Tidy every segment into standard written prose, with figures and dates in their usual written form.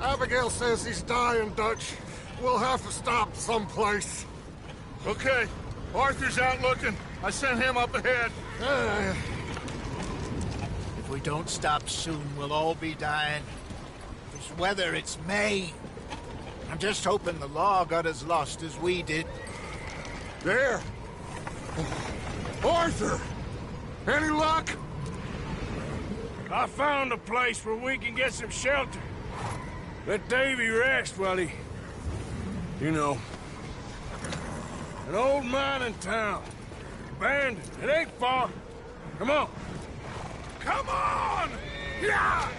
Abigail says he's dying, Dutch. We'll have to stop someplace. Okay. Arthur's out looking. I sent him up ahead. If we don't stop soon, we'll all be dying. This weather, it's May. I'm just hoping the law got as lost as we did. There. Arthur! Any luck? I found a place where we can get some shelter. Let Davy rest while he... You know. An old mining town. Abandoned. It ain't far. Come on. Come on! Yeah!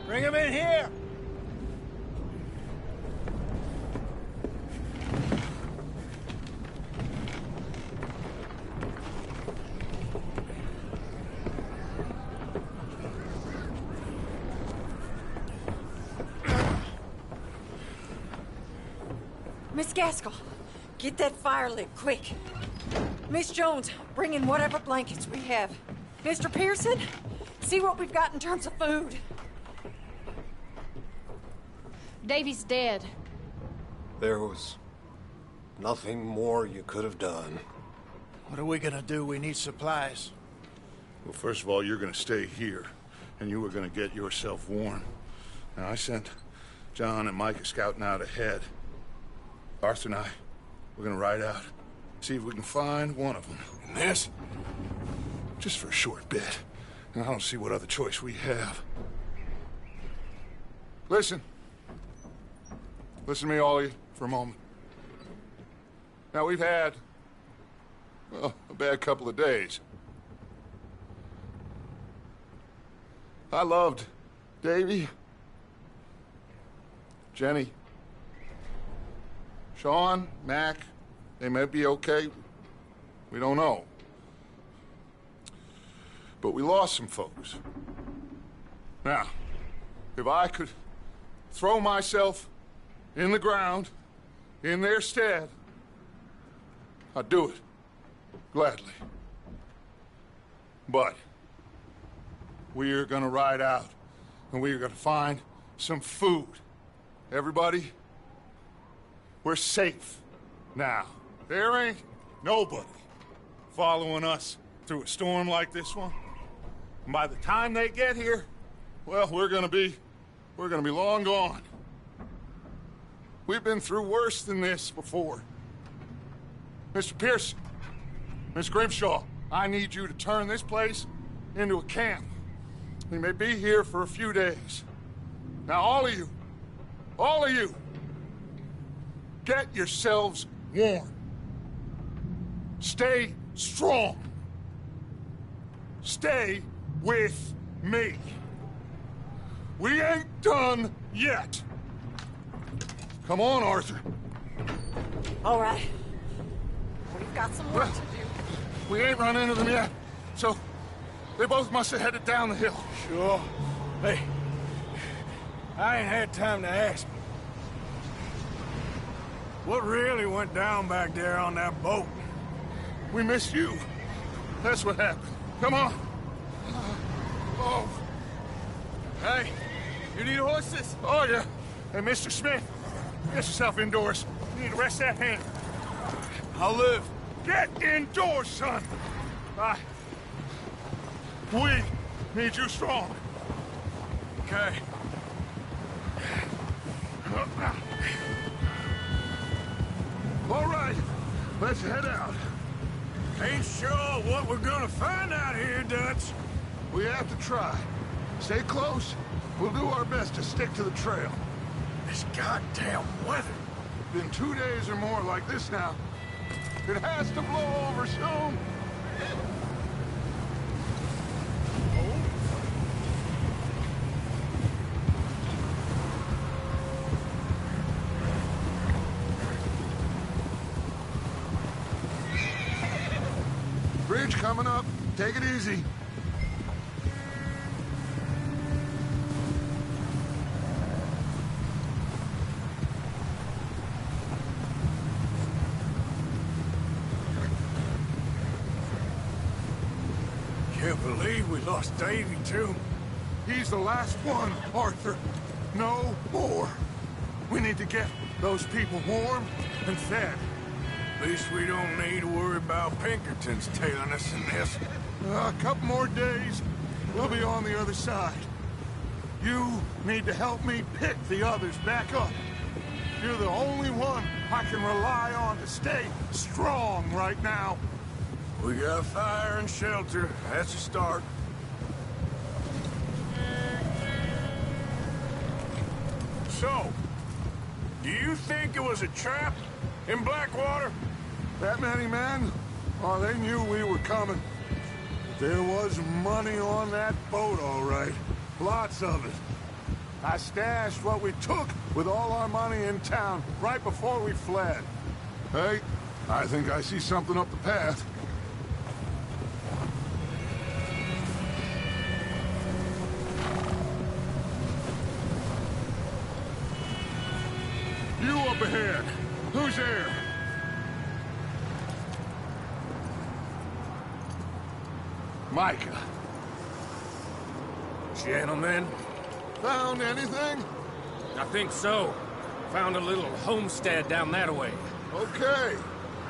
Bring him in here! Miss Gaskell, get that fire lit, quick. Miss Jones, bring in whatever blankets we have. Mr. Pearson, see what we've got in terms of food. Davy's dead. There was nothing more you could have done. What are we gonna do? We need supplies. Well, first of all, you're gonna stay here, and you were gonna get yourself warm. Now, I sent John and Micah scouting out ahead. Arthur and I, we're gonna ride out, see if we can find one of them. And this, just for a short bit. And I don't see what other choice we have. Listen. Listen to me, all of you, for a moment. Now, we've had, well, a bad couple of days. I loved Davy, Jenny, Sean, Mac. They may be okay. We don't know. But we lost some folks. Now, if I could throw myself in the ground, in their stead, I'd do it, gladly. But we're gonna ride out, and we're gonna find some food. Everybody, we're safe now. There ain't nobody following us through a storm like this one. And by the time they get here, well, we're gonna be long gone. We've been through worse than this before. Mr. Pearson, Miss Grimshaw, I need you to turn this place into a camp. We may be here for a few days. Now, all of you, get yourselves warm. Stay strong. Stay with me. We ain't done yet. Come on, Arthur. All right. We've got some work to do. We ain't run into them yet, so they both must have headed down the hill. Sure. Hey, I ain't had time to ask. What really went down back there on that boat? We missed you. That's what happened. Come on. Oh. Hey, you need horses? Oh, yeah. Hey, Mr. Smith, get yourself indoors. You need to rest that hand. I'll live. Get indoors, son. We need you strong. Okay. All right, let's head out. Ain't sure what we're gonna find out here, Dutch. We have to try. Stay close. We'll do our best to stick to the trail. This goddamn weather. Been 2 days or more like this now. It has to blow over soon. Bridge coming up. Take it easy. Can't believe we lost Davy, too. He's the last one, Arthur. No more. We need to get those people warm and fed. At least we don't need to worry about Pinkertons tailing us in this. A couple more days, we'll be on the other side. You need to help me pick the others back up. You're the only one I can rely on to stay strong right now. We got fire and shelter. That's a start. So, do you think it was a trap in Blackwater? That many men? Oh, they knew we were coming. There was money on that boat, all right. Lots of it. I stashed what we took with all our money in town right before we fled. Hey, I think I see something up the path. You up ahead. Who's there? Micah. Gentlemen, Found anything? I think so. Found a little homestead down that way. Okay.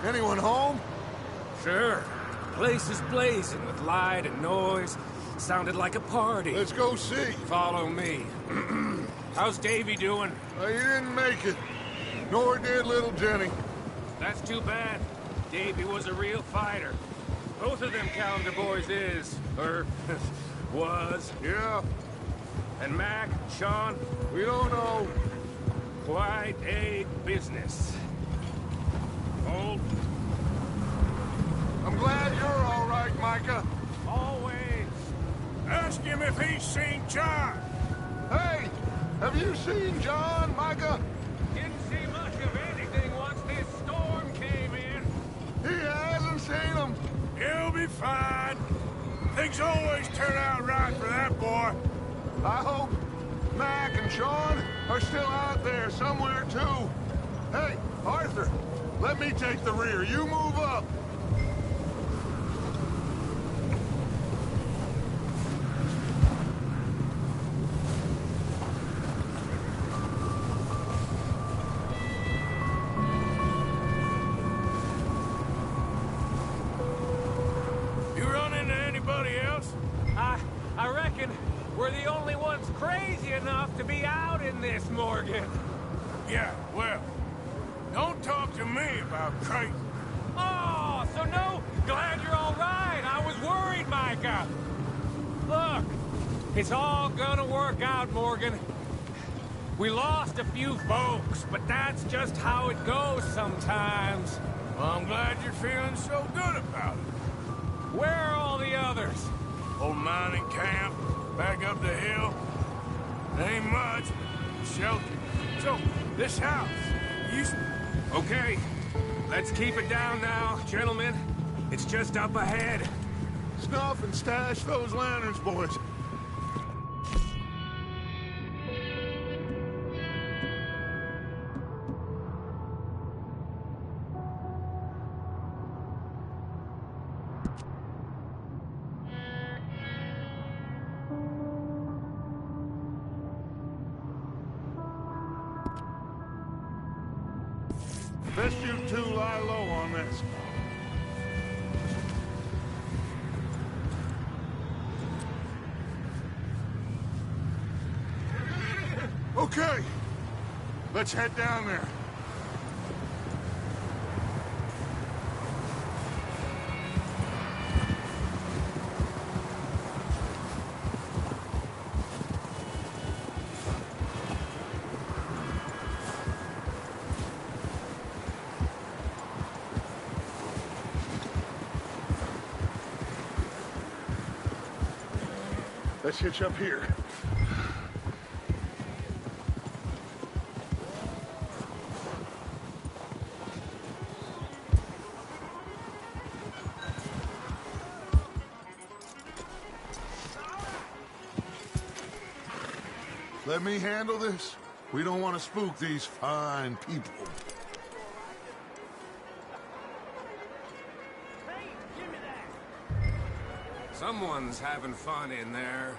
Anyone home? Sure. Place is blazing with light and noise. Sounded like a party. Let's go see. Follow me. How's Davy doing? He didn't make it. Nor did little Jenny. That's too bad. Davy was a real fighter. Both of them calendar boys is, or was. Yeah, And Mac, Sean, we don't know. quite a business. Old, I'm glad you're all right, Micah. always. Ask him if he's seen John. Hey, have you seen John, Micah? Didn't see much of anything once this storm came in. He hasn't seen him. He'll be fine. Things always turn out right for that boy. I hope Mac and Sean are still out there somewhere, too. Hey, Arthur, let me take the rear. You move up. You run into anybody else? I reckon we're the only ones crazy enough to be out in this, Morgan. Yeah, well, don't talk to me about crazy. Oh, so no? Glad you're all right. I was worried, Micah. Look, it's all gonna work out, Morgan. We lost a few folks, but that's just how it goes sometimes. Well, I'm glad you're feeling so good about it. Where are all the others? Old mining camp, back up the hill. Ain't much, but shelter. So, this house, you... Okay, let's keep it down now, gentlemen. It's just up ahead. Snuff and stash those lanterns, boys. Best you two lie low on this. Okay, let's head down there. Let's hitch up here. Let me handle this. We don't want to spook these fine people. Hey, give me that! Someone's having fun in there.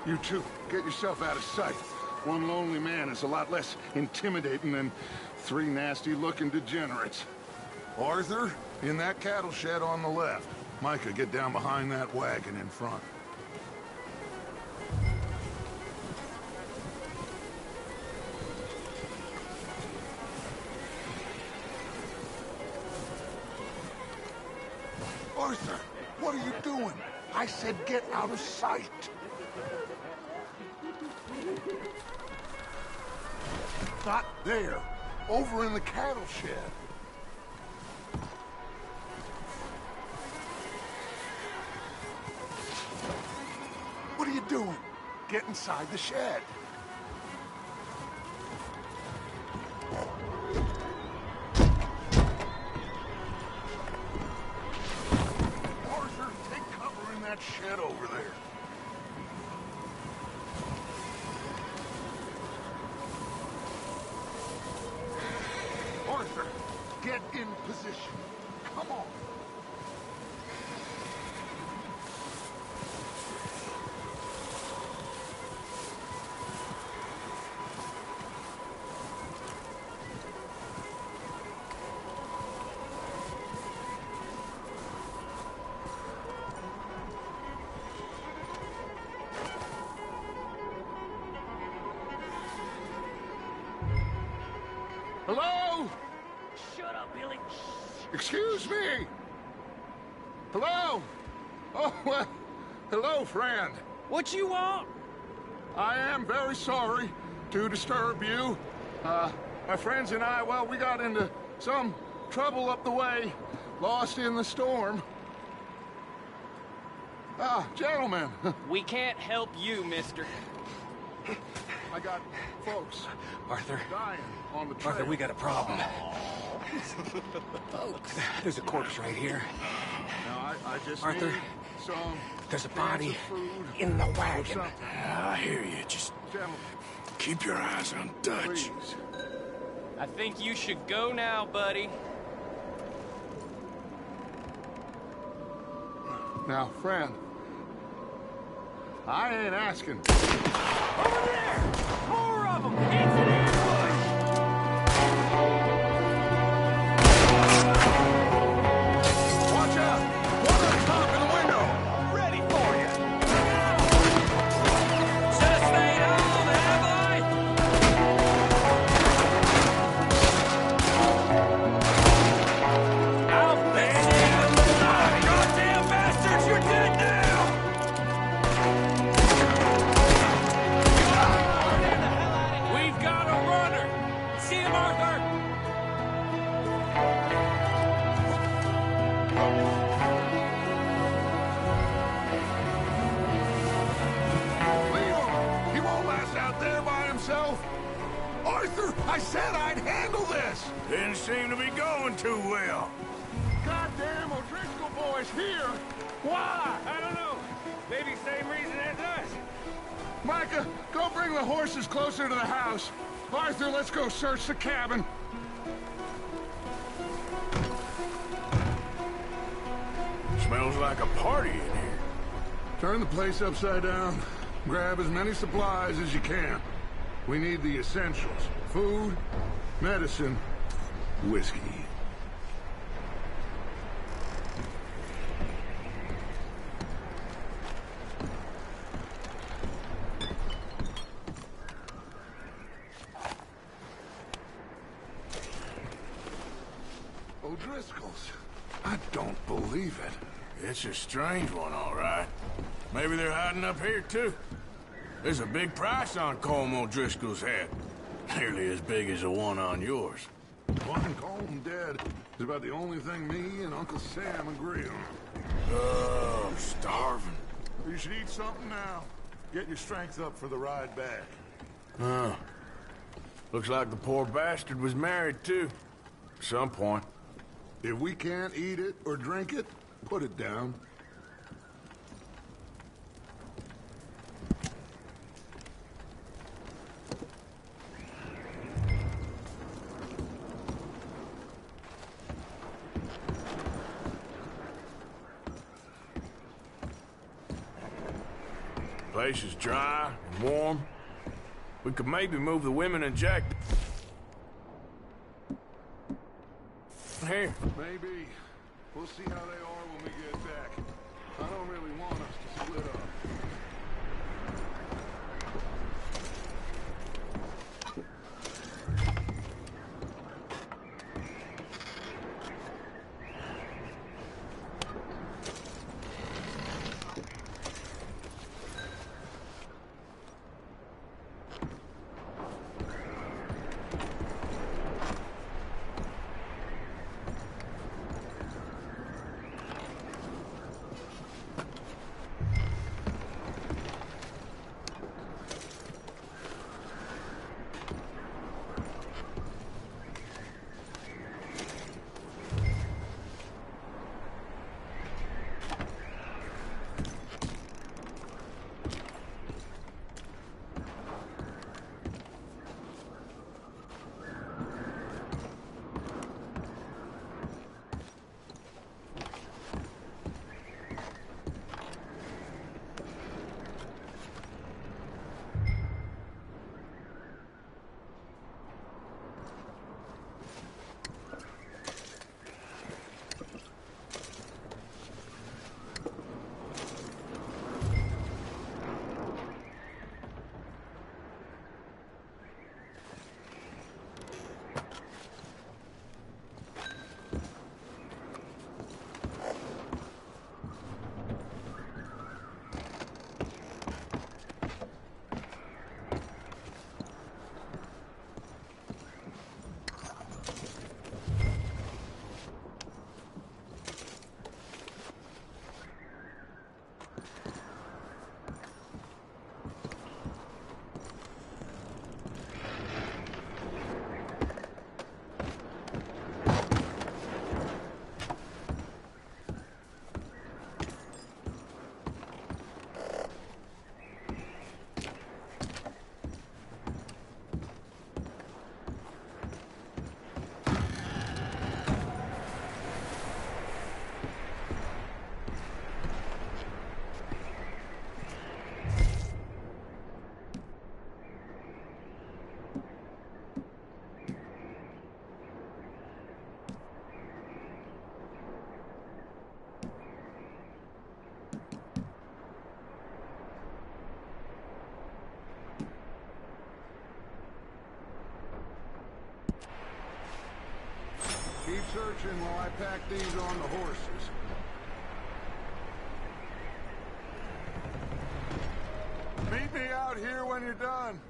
You two, get yourself out of sight. One lonely man is a lot less intimidating than three nasty-looking degenerates. Arthur, in that cattle shed on the left. Micah, get down behind that wagon in front. Arthur, what are you doing? I said get out of sight. Not there. Over in the cattle shed. What are you doing? Get inside the shed. Arthur, take cover in that shed over there. Arthur, get in position. Come on. Hello? Shut up, Billy. Excuse me? Hello? Oh, well, hello, friend. What you want? I am very sorry to disturb you. My friends and I, well, we got into some trouble up the way, lost in the storm. Gentlemen, We can't help you, mister. I got folks Arthur. dying on the trail. Arthur, we got a problem. Folks. There's a corpse right here. Now, I just Arthur, need some there's a cans body of food in the or wagon. something. I hear you. Just Gentlemen, keep your eyes on Dutch. please. I think you should go now, buddy. Now, friend, I ain't asking. Over there! More of them! It's an ambush! Watch out! One up top in the window! Ready for you! Should have stayed home, have I? I'll bet you! Goddamn bastards, you're dead now! We've got I said I'd handle this! Didn't seem to be going too well. Goddamn O'Driscoll boys here! Why? I don't know. Maybe same reason as us. Micah, go bring the horses closer to the house. Arthur, let's go search the cabin. Smells like a party in here. Turn the place upside down. Grab as many supplies as you can. We need the essentials. Food, medicine, whiskey. O'Driscoll's. I don't believe it. It's a strange one, all right. Maybe they're hiding up here, too. There's a big price on Colm O'Driscoll's head. Nearly as big as the one on yours. One Colm dead is about the only thing me and Uncle Sam agree on. Oh, I'm starving. You should eat something now. Get your strength up for the ride back. Oh. Looks like the poor bastard was married, too. At some point. If we can't eat it or drink it, put it down. Place is dry and warm. We could maybe move the women and Jack here. Maybe. We'll see how they are when we get back. I don't really want us to split up. Keep searching while I pack these on the horses. Meet me out here when you're done.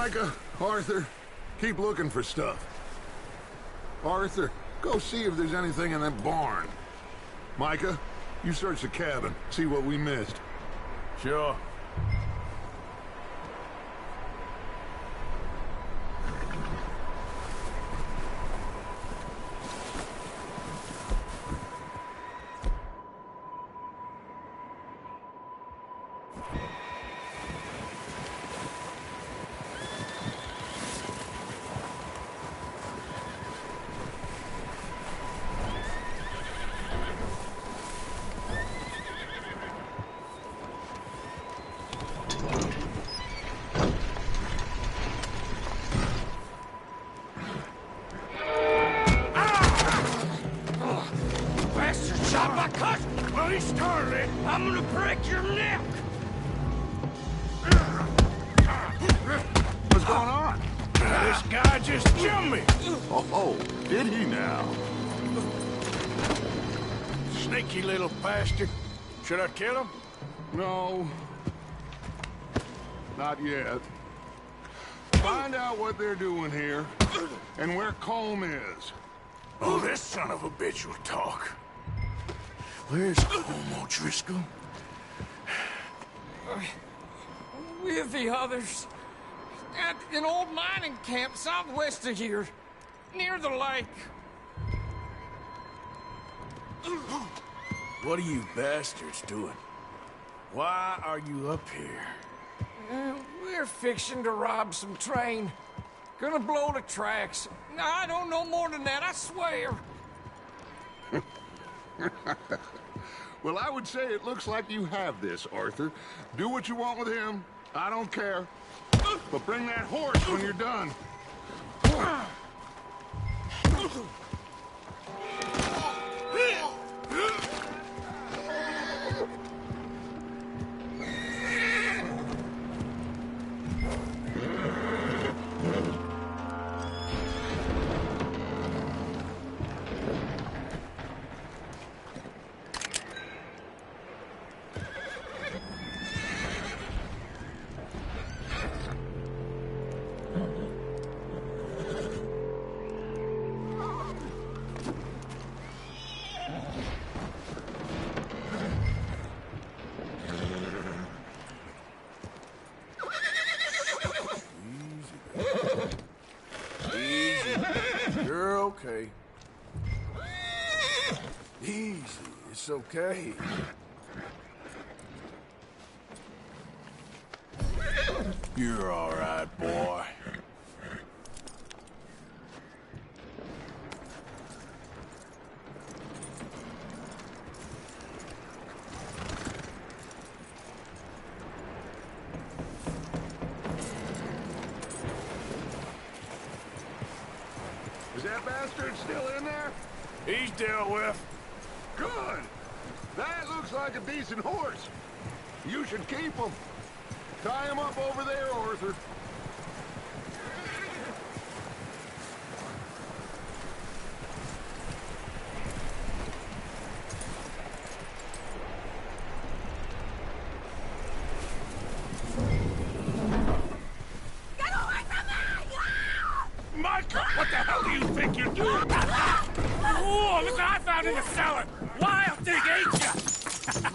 Micah, Arthur, keep looking for stuff. Arthur, go see if there's anything in that barn. Micah, you search the cabin, see what we missed. Sure. I'm gonna break your neck! What's going on? This guy just jumped me! Oh, did he now? Sneaky little bastard. Should I kill him? No. Not yet. Find out what they're doing here, and where Colm is. Oh, this son of a bitch will talk. Where's Colm O'Driscoll? With the others. At an old mining camp southwest of here. Near the lake. What are you bastards doing? Why are you up here? We're fixing to rob some train. Gonna blow the tracks. I don't know more than that, I swear. Well, I would say it looks like you have this, Arthur. Do what you want with him. I don't care. But bring that horse when you're done. You're okay. Easy, it's okay. You're all right, boy. Is that bastard still in there? He's dealt with. Good. That looks like a decent horse. You should keep him. Tie him up over there, Arthur. Micah, what the hell do you think you're doing? Oh, look what I found in the cellar. Wild thing, ain't ya?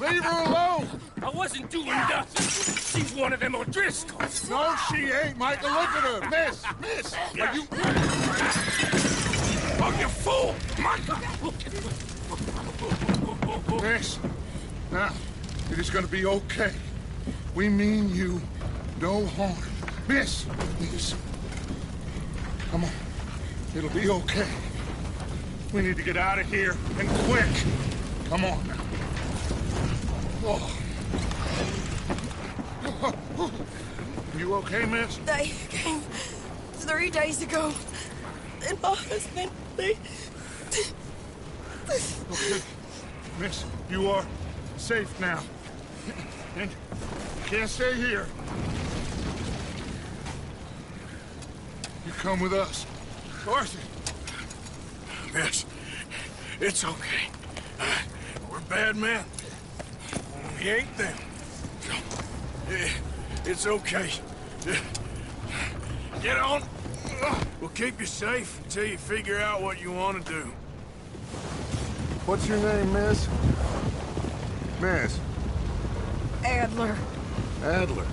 Leave her alone. I wasn't doing nothing. She's one of them O'Driscolls. No, she ain't, Micah. Look at her. Miss, are you... Oh, you fool! Micah! Miss, now, it is gonna be okay. We mean you no harm. Miss. Come on. It'll be okay. We need to get out of here, and quick. Come on now. Oh. You okay, miss? They came 3 days ago. And my husband, they... Okay. Miss, you are safe now. And you can't stay here. You come with us. Arthur. Miss, it's okay. We're bad men. We ain't them. It's okay. Get on. We'll keep you safe until you figure out what you want to do. What's your name, miss? Miss? Adler. Adler.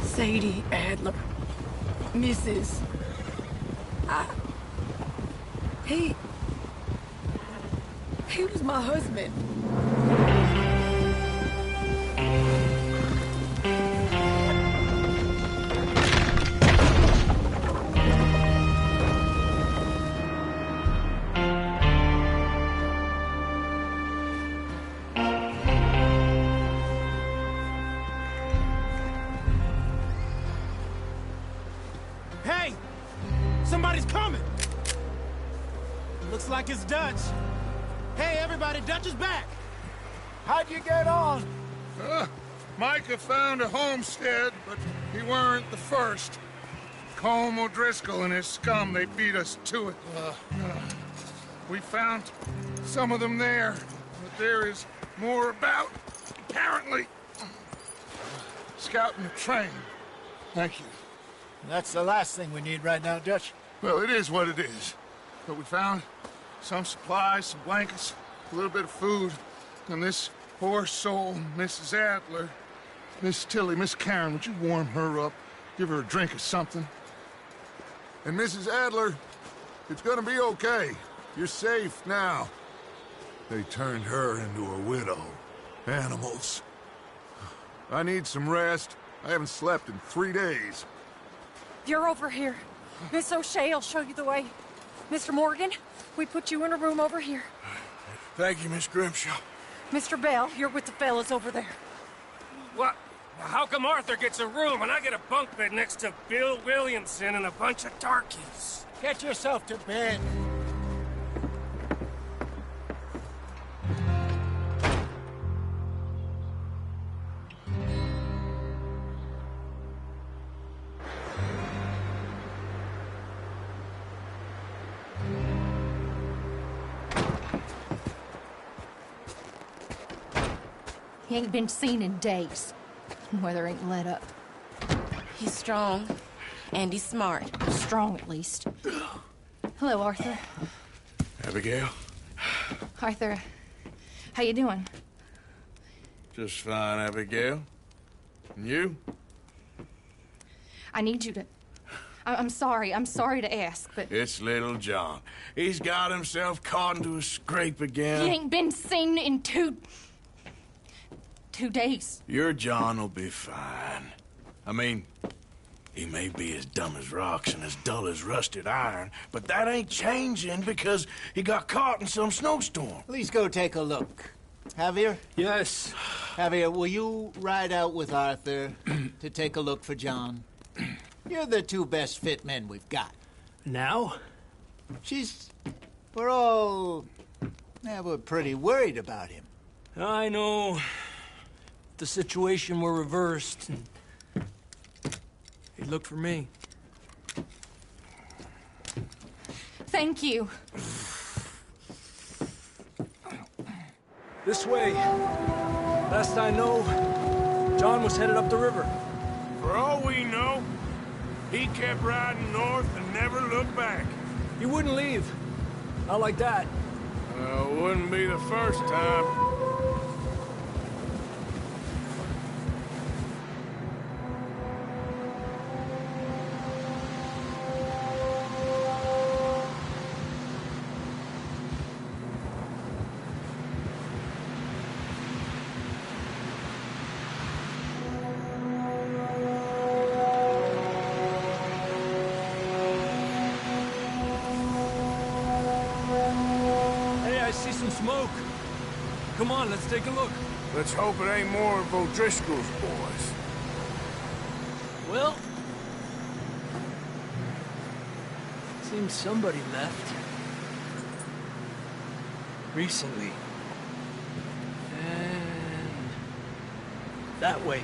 Sadie Adler. Mrs. He was my husband. Hey! Somebody's coming! Looks like it's Dutch. Hey, everybody, Dutch is back! How'd you get on? Micah found a homestead, but he weren't the first. Colm O'Driscoll and his scum, they beat us to it. We found some of them there, but there is more about, apparently. Scouting the train. Thank you. That's the last thing we need right now, Dutch. Well, it is what it is. But we found some supplies, some blankets, a little bit of food, and this poor soul, Mrs. Adler, Miss Tilly, Miss Karen, would you warm her up? Give her a drink or something? And Mrs. Adler, it's gonna be okay. You're safe now. They turned her into a widow. Animals. I need some rest. I haven't slept in 3 days. You're over here. Miss O'Shea will show you the way. Mr. Morgan, we put you in a room over here. Thank you, Miss Grimshaw. Mr. Bell, you're with the fellas over there. What? How come Arthur gets a room and I get a bunk bed next to Bill Williamson and a bunch of darkies? Get yourself to bed. He ain't been seen in days. Weather ain't let up. He's strong, and he's smart. Strong, at least. Hello, Arthur. Abigail? Arthur, how you doing? Just fine, Abigail. And you? I need you to... I'm sorry to ask, but... It's little John. He's got himself caught into a scrape again. He ain't been seen in 2 days. Your John will be fine. I mean, he may be as dumb as rocks and as dull as rusted iron, but that ain't changing because he got caught in some snowstorm. Please go take a look. Javier? Yes. Javier, will you ride out with Arthur to take a look for John? You're the 2 best fit men we've got. Now? We're pretty worried about him. I know. The situation were reversed. He looked for me. Thank you. This way. Last I know, John was headed up the river. For all we know, he kept riding north and never looked back. He wouldn't leave. Not like that. Wouldn't be the first time. Smoke. Come on, let's take a look. Let's hope it ain't more of O'Driscoll's boys. Well, seems somebody left. Recently. And that way.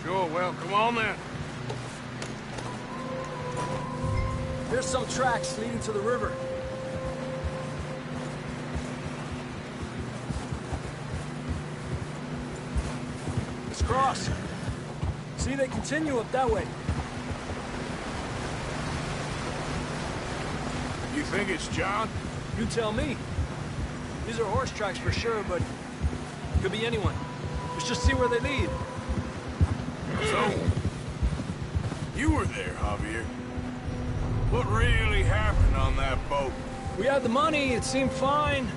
Sure, well, come on then. There's some tracks leading to the river. Let's cross. See, they continue up that way. think it's John? You tell me. These are horse tracks for sure, but could be anyone. Let's just see where they lead. So, you were there, Javier. What really happened on that boat? We had the money, it seemed fine.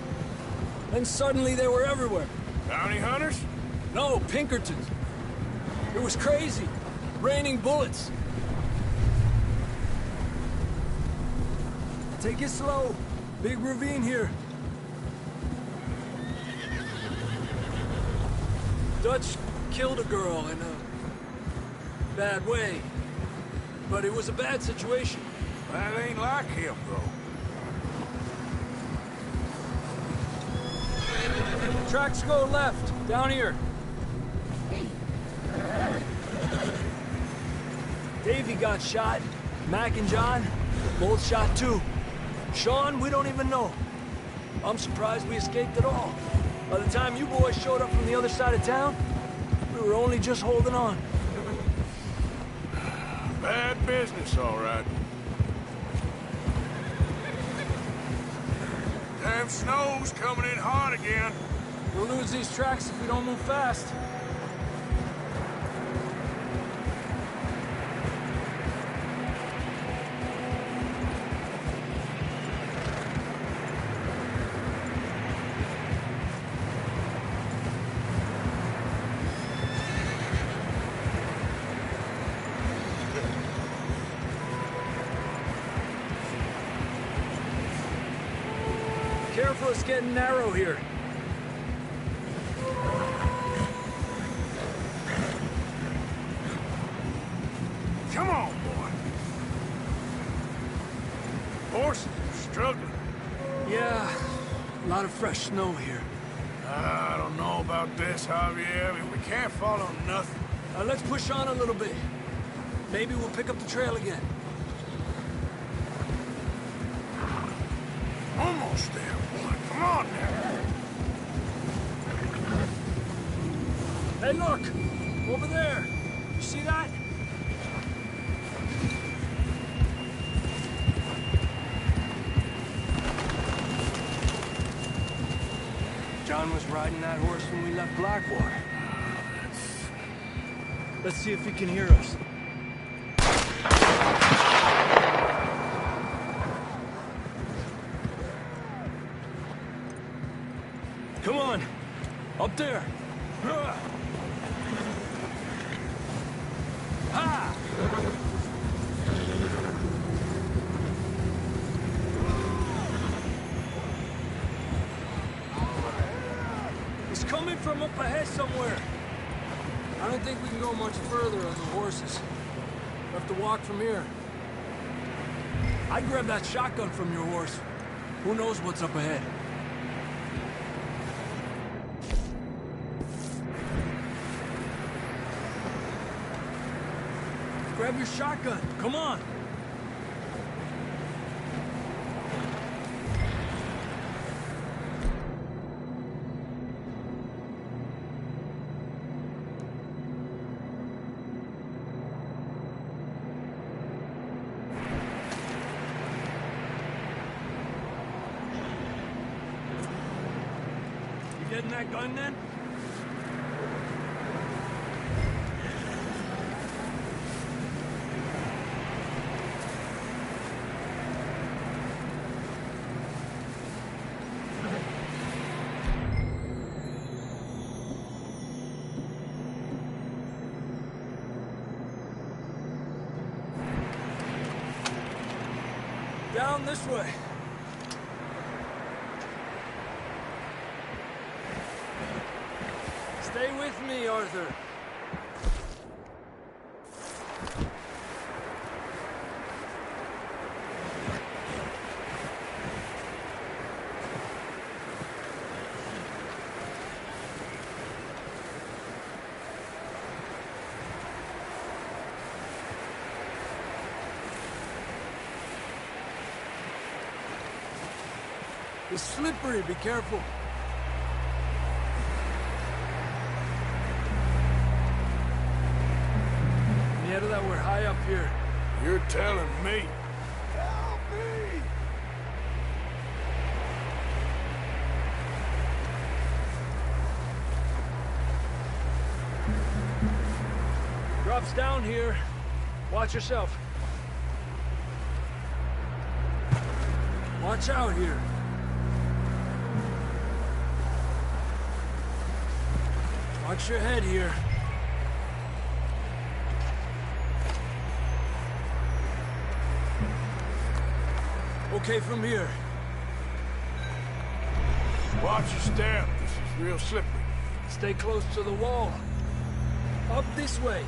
Then suddenly they were everywhere. Bounty hunters? No, Pinkertons. It was crazy. Raining bullets. Take it slow. Big ravine here. Dutch killed a girl in a bad way. But it was a bad situation. That ain't like him, though. Tracks go left, down here. Davey got shot. Mac and John, both shot too. Sean, we don't even know. I'm surprised we escaped at all. By the time you boys showed up from the other side of town, we were only just holding on. Bad business, all right. Damn snow's coming in hot again. We'll lose these tracks if we don't move fast. Careful, it's getting narrow here. Come on, boy. Horses are struggling. Yeah, a lot of fresh snow here. I don't know about this, Javier. I mean, we can't follow nothing. Let's push on a little bit. Maybe we'll pick up the trail again. Almost there, boy. Come on now. Hey, look! Over there! You see that? John was riding that horse when we left Blackwater. Let's see if he can hear us. Come on! Up there! Ha! He's coming from up ahead somewhere. I don't think we can go much further on the horses. We'll have to walk from here. I'd grab that shotgun from your horse. Who knows what's up ahead? Grab your shotgun. Come on. You getting that gun then? Down this way. Stay with me, Arthur. It's slippery, be careful. Yeah, that we're high up here. You're telling me. Help me! drops down here. Watch yourself. Watch out here. Watch your head here. Okay from here. Watch your step. This is real slippery. Stay close to the wall. Up this way.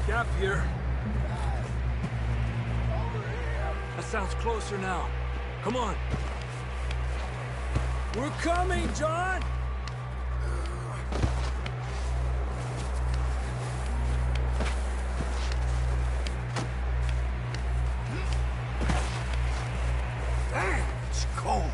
Gap here. That sounds closer now. Come on. We're coming, John! Damn, it's cold.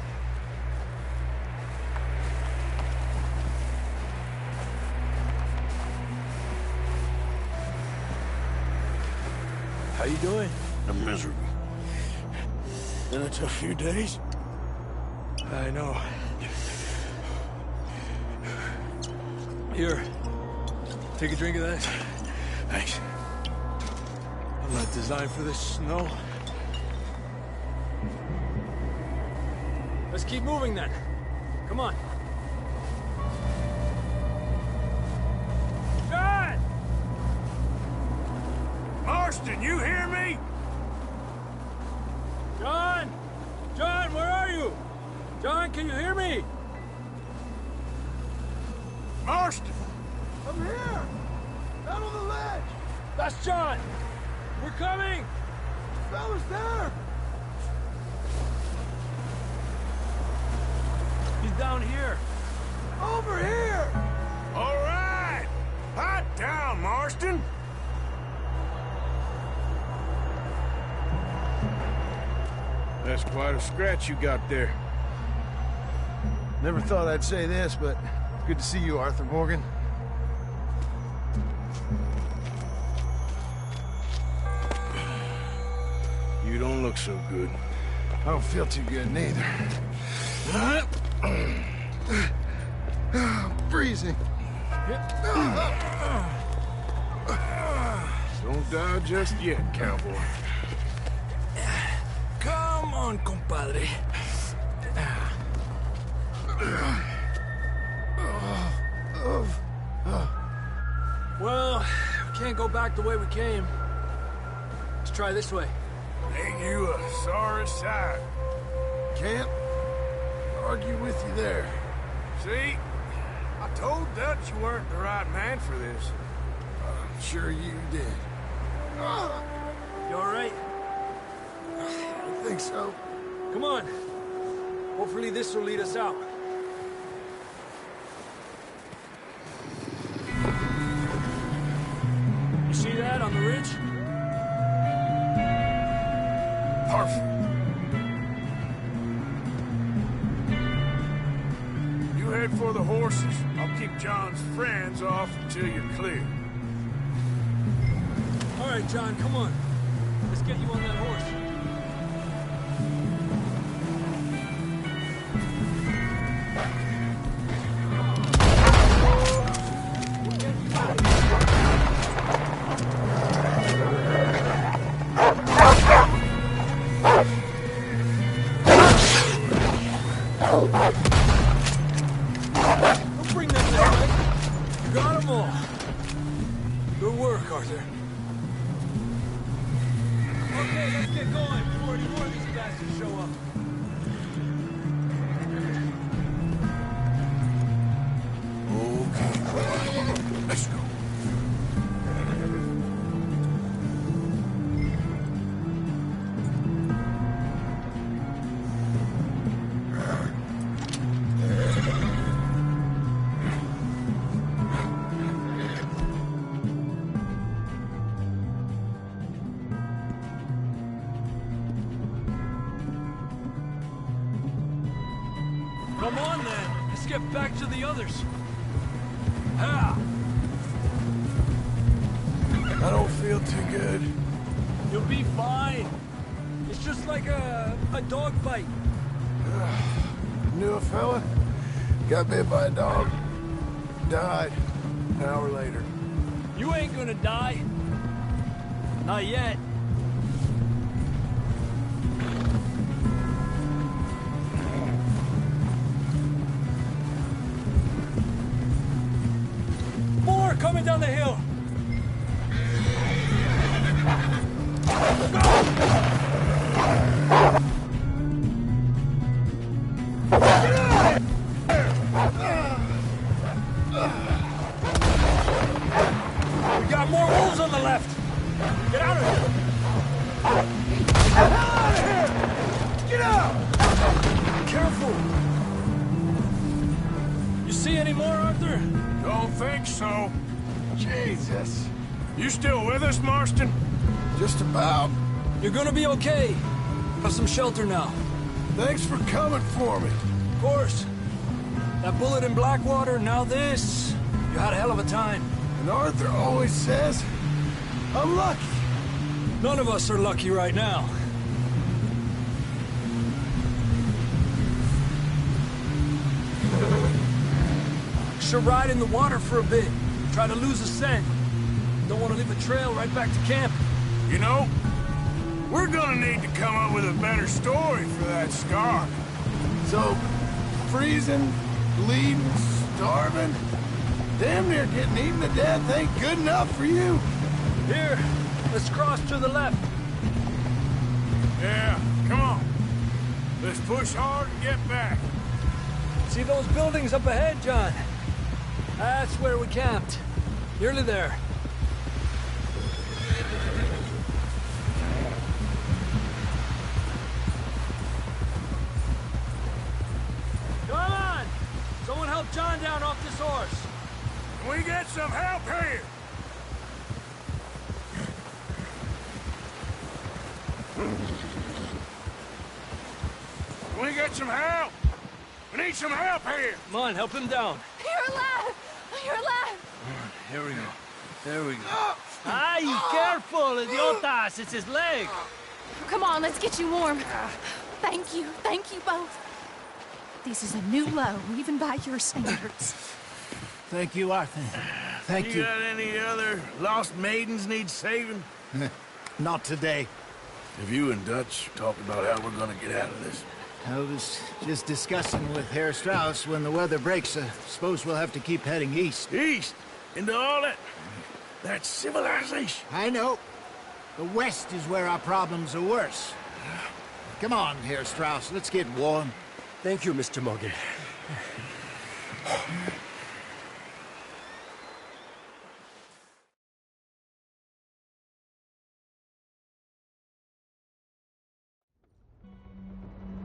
How you doing? I'm miserable. Been a tough few days. I know. Here. Take a drink of that. Thanks. I'm not designed for this snow. Let's keep moving then. Come on. John! Marston, you hear me? John! John, where are you? John, can you hear me? Marston! I'm here! Out on the ledge! That's John! We're coming! The fella's there! He's down here! Over here! All right! Hot down, Marston! That's quite a scratch you got there. Never thought I'd say this, but good to see you, Arthur Morgan. You don't look so good. I don't feel too good, neither. Freezing. Don't die just yet, cowboy. Come on, compadre. Well, we can't go back the way we came. Let's try this way. Ain't you a sorry sight? Can't argue with you there. See? I told Dutch you weren't the right man for this. I'm sure you did. You all right? I think so. Come on. Hopefully this will lead us out. You see that on the ridge? Perfect. You head for the horses. I'll keep John's friends off until you're clear. All right, John, come on. Let's get you on that horse. Don't bring them this way. You got them all. Good work, Arthur. Okay, let's get going before any more of these bastards show up. Okay, let's go. Come on, then. Let's get back to the others. Ha! I don't feel too good. You'll be fine. It's just like a dog bite. Knew a fella? Got bit by a dog. Died an hour later. You ain't gonna die. Not yet. More coming down the hill. We got more wolves on the left. Get out of here. Get out of here. Get out. Careful. You see any more, Arthur? Don't think so. Jesus. You still with us, Marston? Just about. You're gonna be okay. Have some shelter now. Thanks for coming for me. Of course. That bullet in Blackwater, now this. You had a hell of a time. And Arthur always says, I'm lucky. None of us are lucky right now. Should ride in the water for a bit. Try to lose a scent. Don't want to leave a trail right back to camp. You know, we're gonna need to come up with a better story for that scar. So, freezing, bleeding, starving, damn near getting eaten to death ain't good enough for you. Here, let's cross to the left. Yeah, come on. Let's push hard and get back. See those buildings up ahead, John? That's where we camped. Nearly there. Come on! Someone help John down off this horse. Can we get some help here? Can we get some help? We need some help here. Come on, help him down. You're alive! You're alive! Here we go. There we go. Ay, careful, idiotas! It's his leg. Come on, let's get you warm. Thank you both. This is a new low, even by your standards. Thank you, Arthur. Thank you. Got any other lost maidens need saving? Not today. Have you and Dutch talked about how we're gonna get out of this? I was just discussing with Herr Strauss when the weather breaks. I suppose we'll have to keep heading east. East? Into all that civilization? I know. The west is where our problems are worse. Come on, Herr Strauss, let's get warm. Thank you, Mr. Morgan.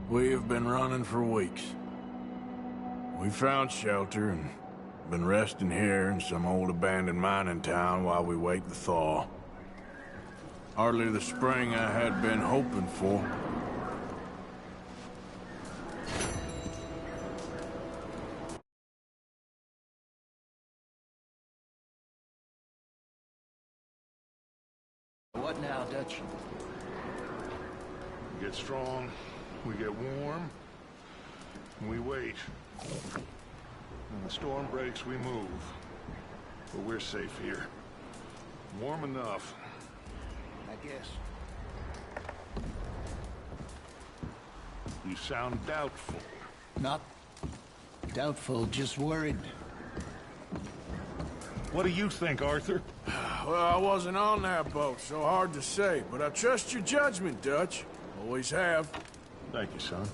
We have been running for weeks. We found shelter and been resting here in some old abandoned mining town while we wait the thaw. Hardly the spring I had been hoping for. What now, Dutch? We get strong, we get warm, and we wait. When the storm breaks, we move. But we're safe here. Warm enough. I guess. You sound doubtful. Not doubtful, just worried. What do you think, Arthur? Well, I wasn't on that boat, so hard to say, but I trust your judgment, Dutch. Always have. Thank you, son.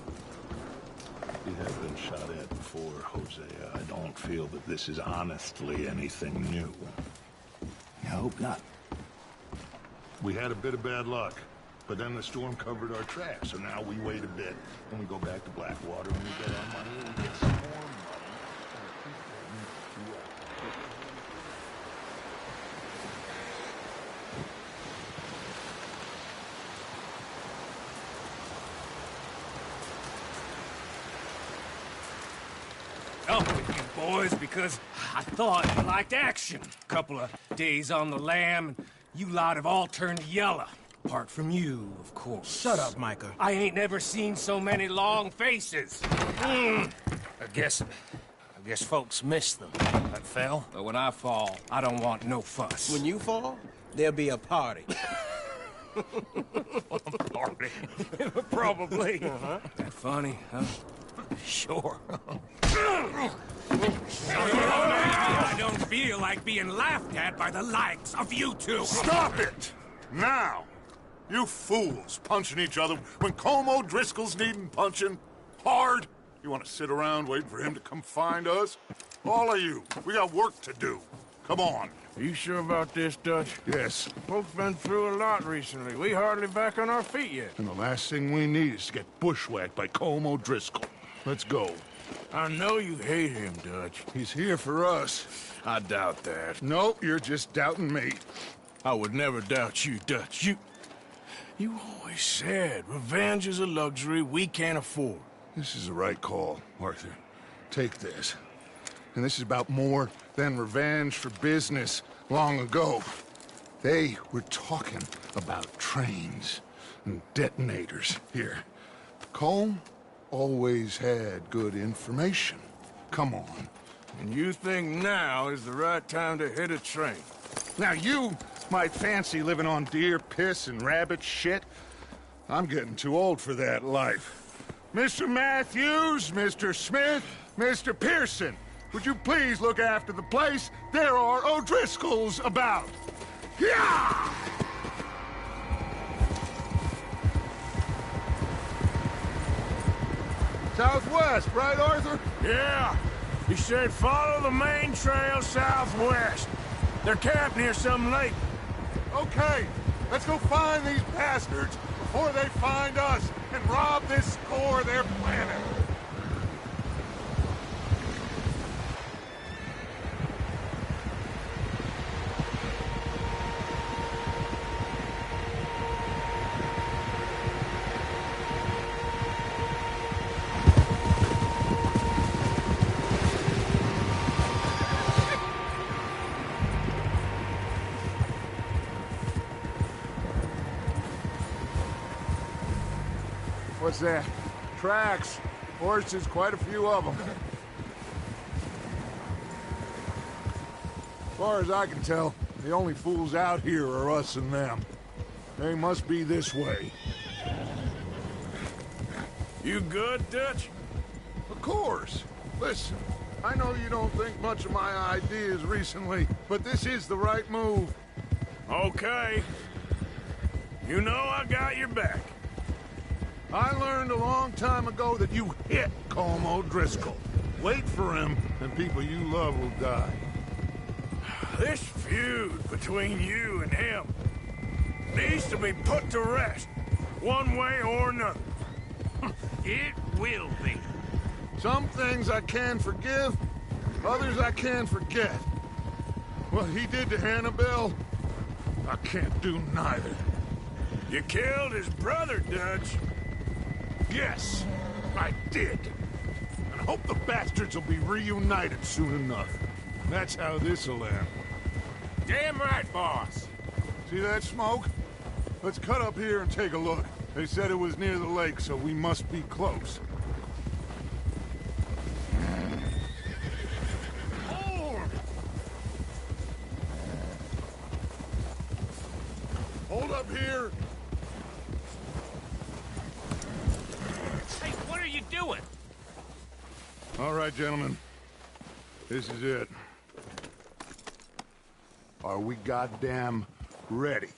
We have been shot at before, Hosea. I don't feel that this is honestly anything new. I hope not. We had a bit of bad luck, but then the storm covered our tracks, so now we wait a bit, and we go back to Blackwater, and we get our money, and we get some more money. Up with you boys because I thought you liked action. Couple of days on the lam, and you lot have all turned yellow. Apart from you, of course. Shut up, Micah. I ain't never seen so many long faces. I guess Guess folks miss them. That fell. But when I fall, I don't want no fuss. When you fall, there'll be a party. Party? Probably. That funny, huh? Sure. I don't feel like being laughed at by the likes of you two. Stop it! Now! You fools punching each other when Colm O'Driscoll's needing punching hard. You want to sit around waiting for him to come find us? All of you, we got work to do. Come on. Are you sure about this, Dutch? Yes. Folks been through a lot recently. We hardly back on our feet yet. And the last thing we need is to get bushwhacked by Colm O'Driscoll. Let's go. I know you hate him, Dutch. He's here for us. I doubt that. Nope, you're just doubting me. I would never doubt you, Dutch. You always said revenge is a luxury we can't afford. This is the right call, Arthur. Take this. And this is about more than revenge for business long ago. They were talking about trains and detonators here. Colm always had good information. Come on. And you think now is the right time to hit a train? Now you might fancy living on deer piss and rabbit shit. I'm getting too old for that life. Mr. Matthews, Mr. Smith, Mr. Pearson, would you please look after the place? There are O'Driscolls about. Yeah! Southwest, right, Arthur? Yeah. He said follow the main trail southwest. They're camped near some lake. Okay, let's go find these bastards before they find us and rob this core of their planet. What's that? Tracks. Horses, quite a few of them. As far as I can tell, the only fools out here are us and them. They must be this way. You good, Dutch? Of course. Listen, I know you don't think much of my ideas recently, but this is the right move. Okay. You know I got your back. I learned a long time ago that you hit Colm O'Driscoll. Wait for him, and people you love will die. This feud between you and him needs to be put to rest, one way or another. It will be. Some things I can forgive, others I can forget. What he did to Annabelle, I can't do neither. You killed his brother, Dutch. Yes, I did. And I hope the bastards will be reunited soon enough. That's how this'll end. Damn right, boss. See that smoke? Let's cut up here and take a look. They said it was near the lake, so we must be close. Hold up here. Hey, what are you doing? All right, gentlemen. This is it. Are we goddamn ready?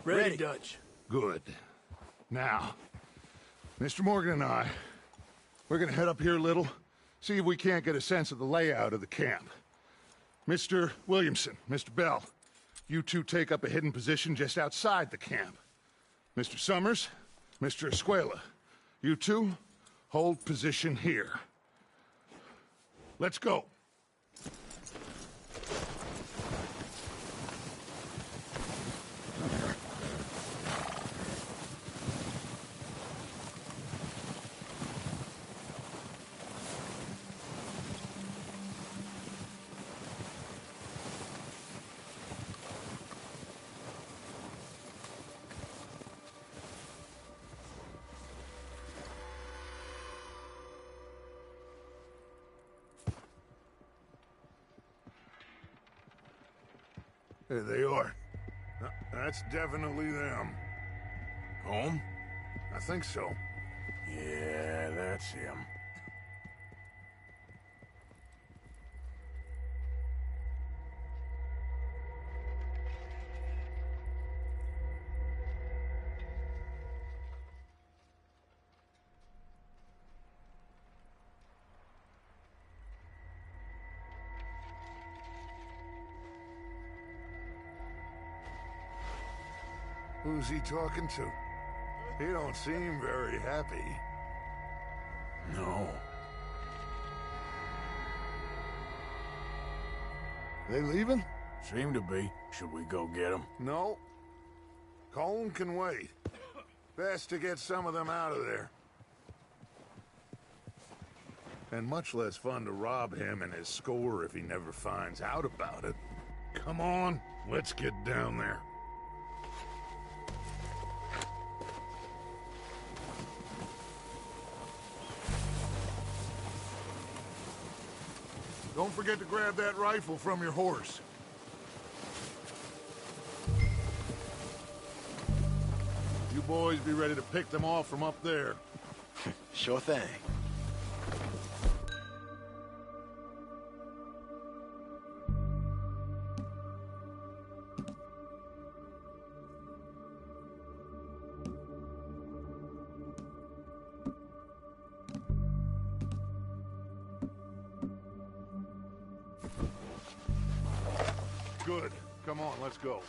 Ready, Dutch. Good. Now, Mr. Morgan and I, we're gonna head up here a little, see if we can't get a sense of the layout of the camp. Mr. Williamson, Mr. Bell, you two take up a hidden position just outside the camp. Mr. Summers, Mr. Escuela, you two hold position here. Let's go. There they are. That's definitely them. Home? I think so. Yeah, that's him. Who's he talking to? He don't seem very happy. No. They leaving? Seem to be. Should we go get them? No. Colm can wait. Best to get some of them out of there. And much less fun to rob him and his score if he never finds out about it. Come on, let's get down there. Don't forget to grab that rifle from your horse. You boys be ready to pick them off from up there. Sure thing. Good. Come on, let's go.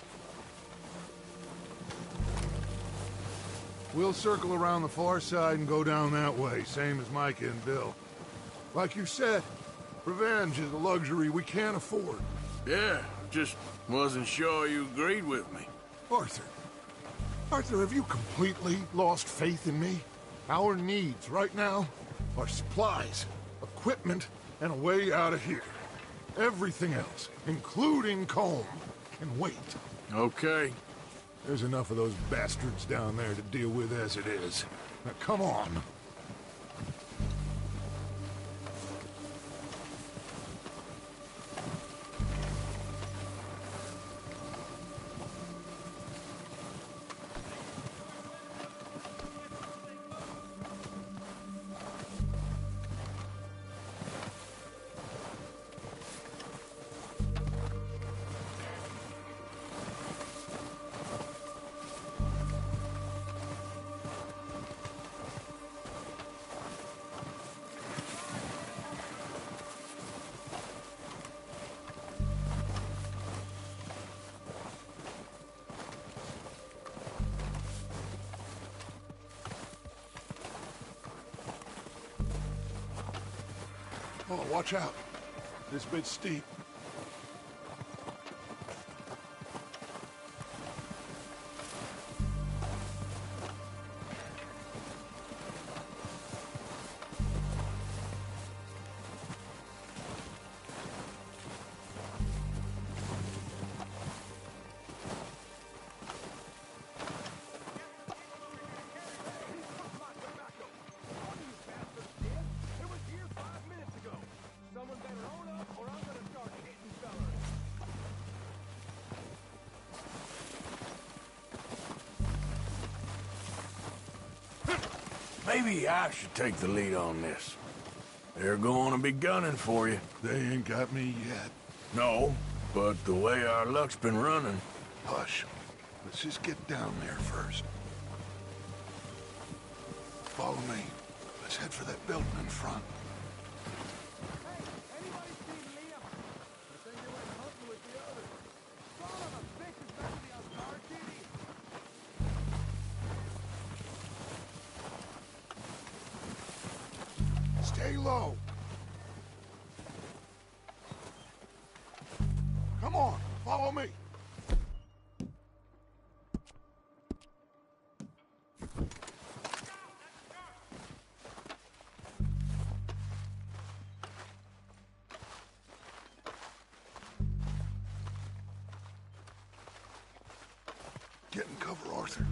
We'll circle around the far side and go down that way, same as Micah and Bill. Like you said, revenge is a luxury we can't afford. Yeah, just wasn't sure you agreed with me. Arthur. Arthur, have you completely lost faith in me? Our needs right now are supplies, equipment, and a way out of here. Everything else, including Colm, can wait. Okay. There's enough of those bastards down there to deal with as it is. Now, come on. Oh, watch out. This bit's steep. Maybe I should take the lead on this. They're going to be gunning for you. They ain't got me yet. No, but the way our luck's been running... Hush. Let's just get down there first. Follow me. Let's head for that building in front. Stay low. Come on, follow me. Get in cover, Arthur.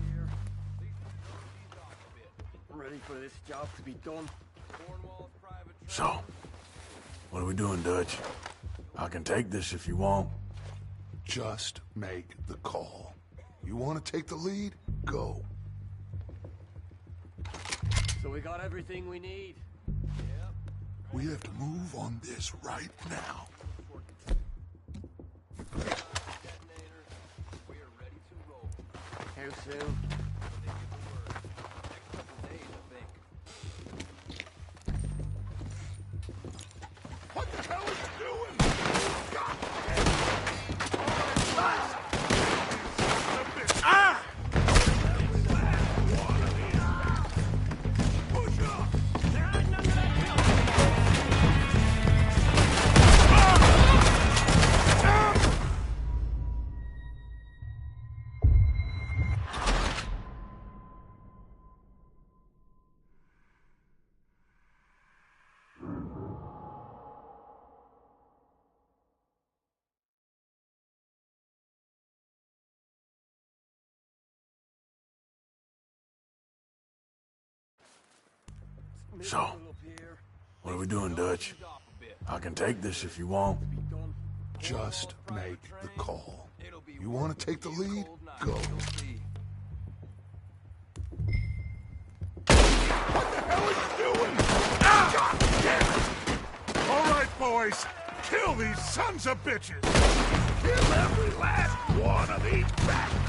Ready for this job to be done. So, what are we doing, Dutch? I can take this if you want. Just make the call. You want to take the lead? Go. So we got everything we need. We have to move on this right now. How soon? What the hell are you doing? God damn. Ah! Push up! So, what are we doing, Dutch? I can take this if you want. Just make the call. You want to take the lead? Go. What the hell are you doing? Ah! God damn it! All right, boys. Kill these sons of bitches. Kill every last one of these bastards.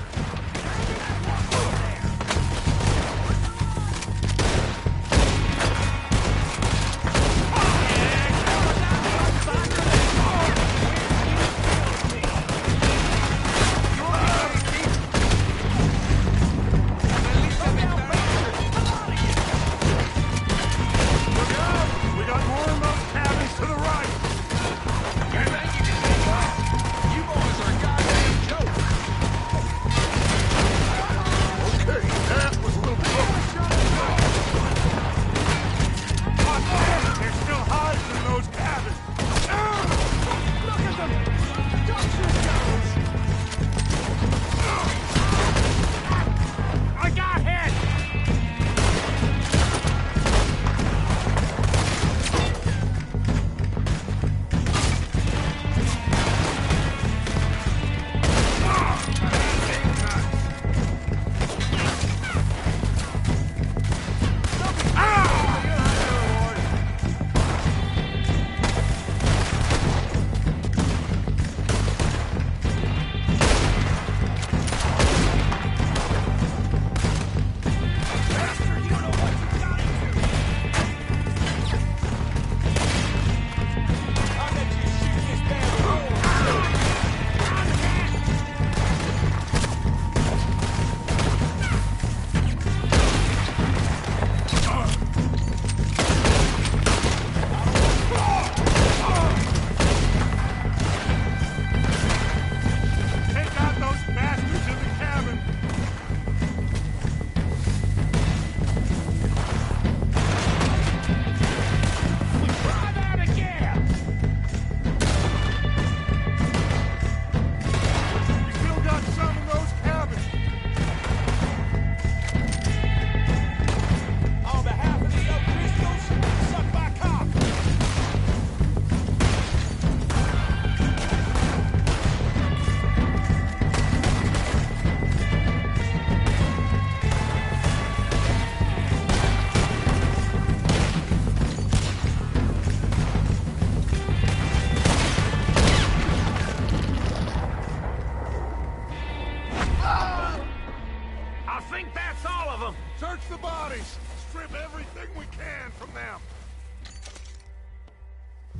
Search the bodies! Strip everything we can from them!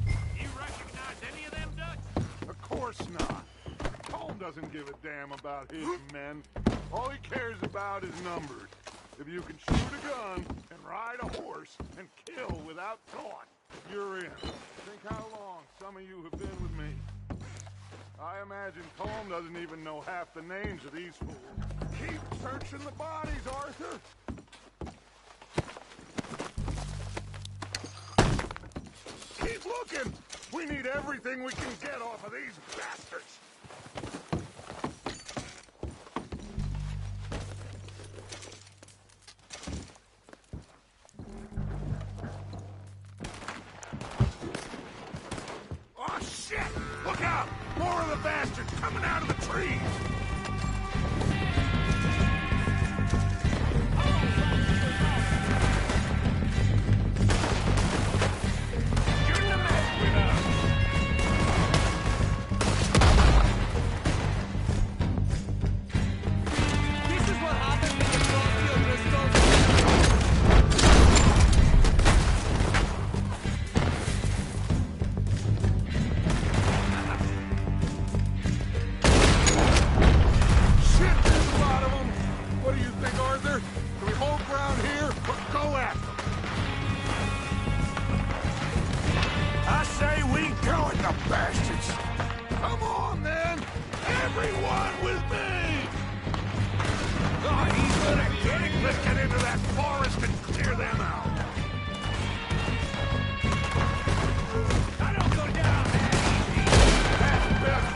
You recognize any of them, Dutch? Of course not. Colm doesn't give a damn about his men. All he cares about is numbers. If you can shoot a gun and ride a horse and kill without taunt, you're in. Think how long some of you have been with me. I imagine Colm doesn't even know half the names of these fools. Keep searching the bodies, Arthur! Keep looking! We need everything we can get off of these bastards! Oh, shit! Look out! More of the bastards coming out of the trees! Shouldn't have messed with us. This is what happens when you cross the O'Driscolls. Shit, there's a lot of them! What do you think, Arthur? Do we hold ground here or go after them? I say we go at the bastards. Come on, then! Everyone with me! Oh, he's gonna get it. Let's get into that forest and clear them out! I don't go down that easy. That's best.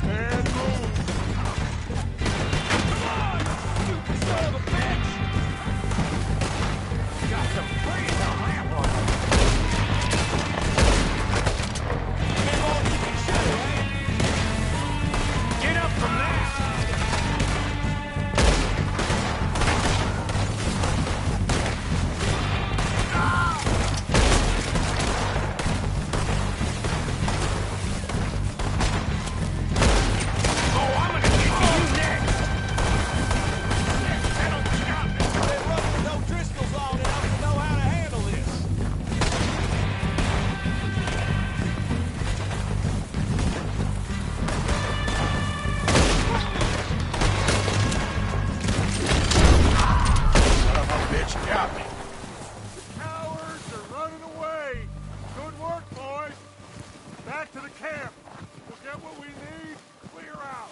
And move! Come on, you stupid son of a bitch! Got some freeze on that one. Give all you can show, eh? Get up from that! Oh, I'm gonna get to you next! That'll stop me! They run with no Driscolls long enough to know how to handle this. Son of a bitch got me. Cowards are running away! Good work, boys! Back to the camp! We'll get what we need, clear out!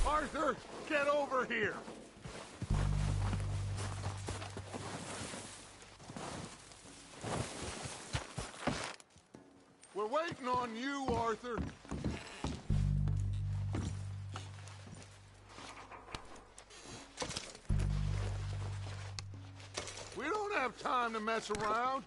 Arthur, get over here! We're waiting on you, Arthur. We don't have time to mess around.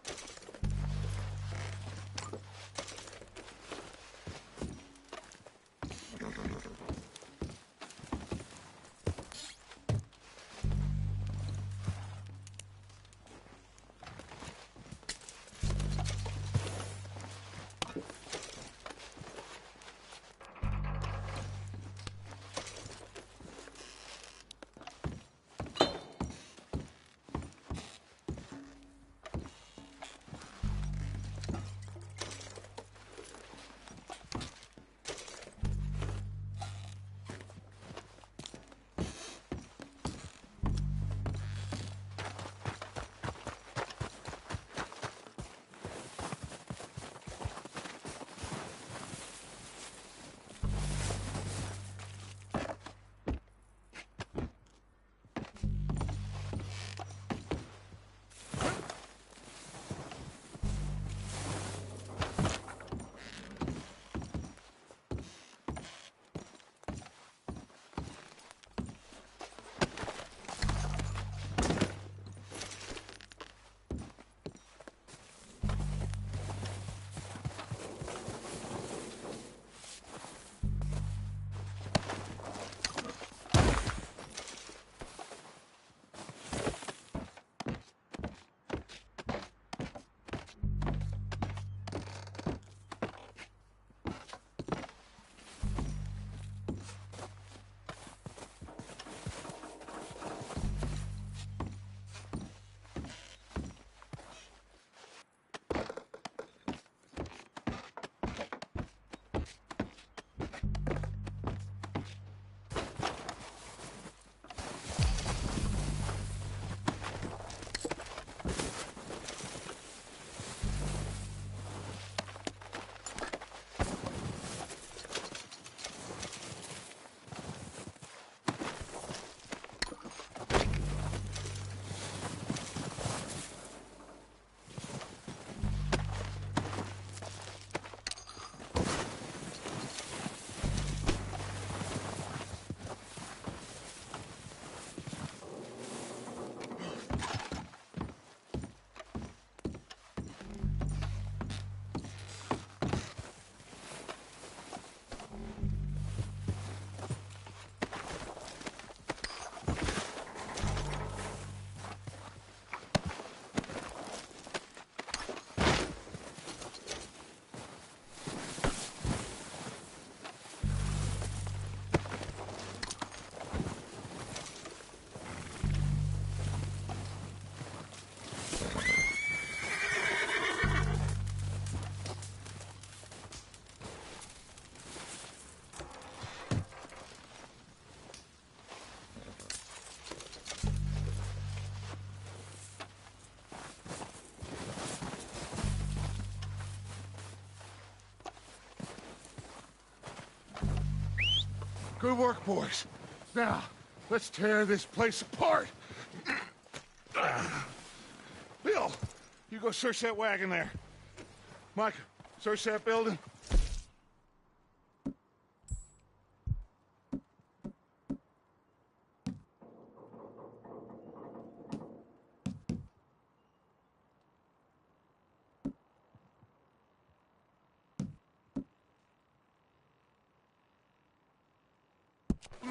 Good work, boys. Now, let's tear this place apart. Bill, you go search that wagon there. Mike, search that building.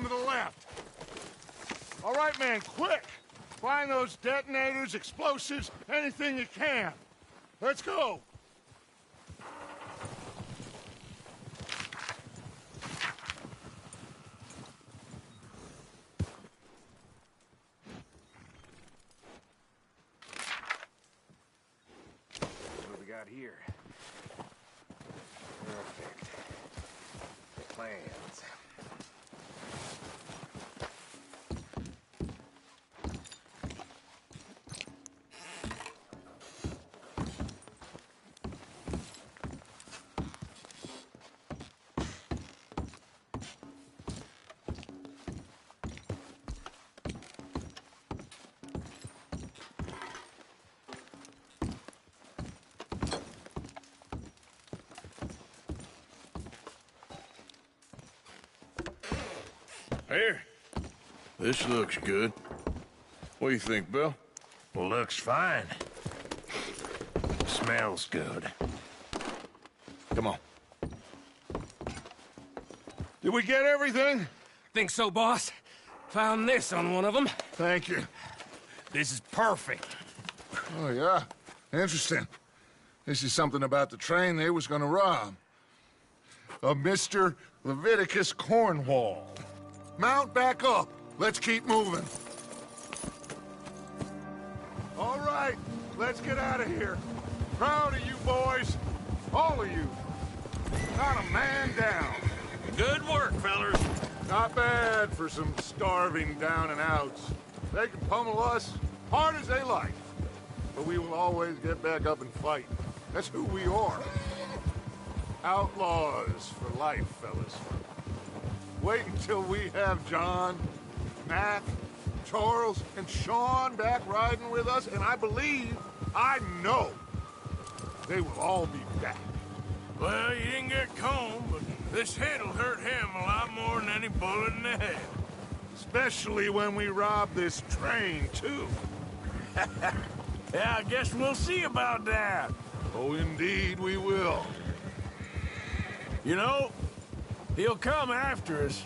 To the left. All right, man, quick! Find those detonators, explosives, anything you can. Let's go! What do we got here? Perfect. Plans. Here. This looks good. What do you think, Bill? Looks fine. Smells good. Come on. Did we get everything? Think so, boss. Found this on one of them. Thank you. This is perfect. Oh, yeah? Interesting. This is something about the train they was gonna rob. A Mr. Leviticus Cornwall. Mount back up. Let's keep moving. All right, let's get out of here. Proud of you boys. All of you. Not a man down. Good work, fellers. Not bad for some starving down and outs. They can pummel us hard as they like. But we will always get back up and fight. That's who we are. Outlaws for life, fellas. Wait until we have John, Mac, Charles, and Sean back riding with us, and I know, they will all be back. Well, you didn't get Combe, but this hit'll hurt him a lot more than any bullet in the head. Especially when we rob this train, too. Yeah, I guess we'll see about that. Oh, indeed we will. You know, he'll come after us.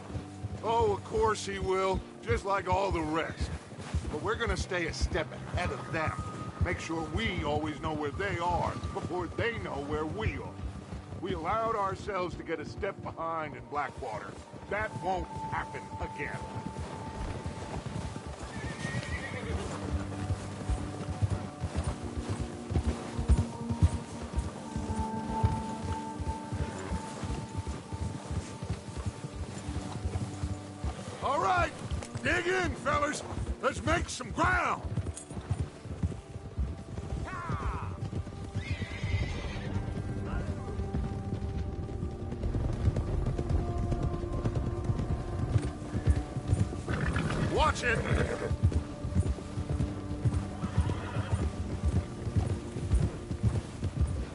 Oh, of course he will, just like all the rest. But we're gonna stay a step ahead of them. Make sure we always know where they are before they know where we are. We allowed ourselves to get a step behind in Blackwater. That won't happen again. All right, dig in, fellas. Let's make some ground. Watch it!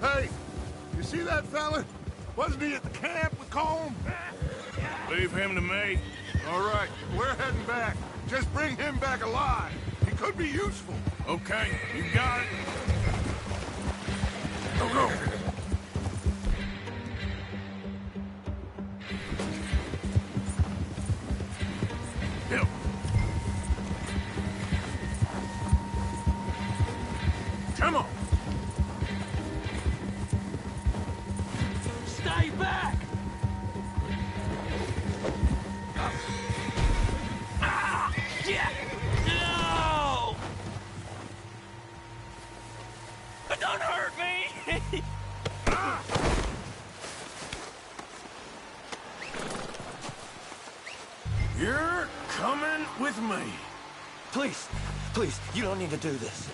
Hey, you see that fella? Wasn't he at the camp with Combe? Leave him to me. All right, we're heading back. Just bring him back alive. He could be useful. Okay, you got it. Go. Bill. Come on. Stay back! Yeah! No! Don't hurt me! You're coming with me. Please, you don't need to do this.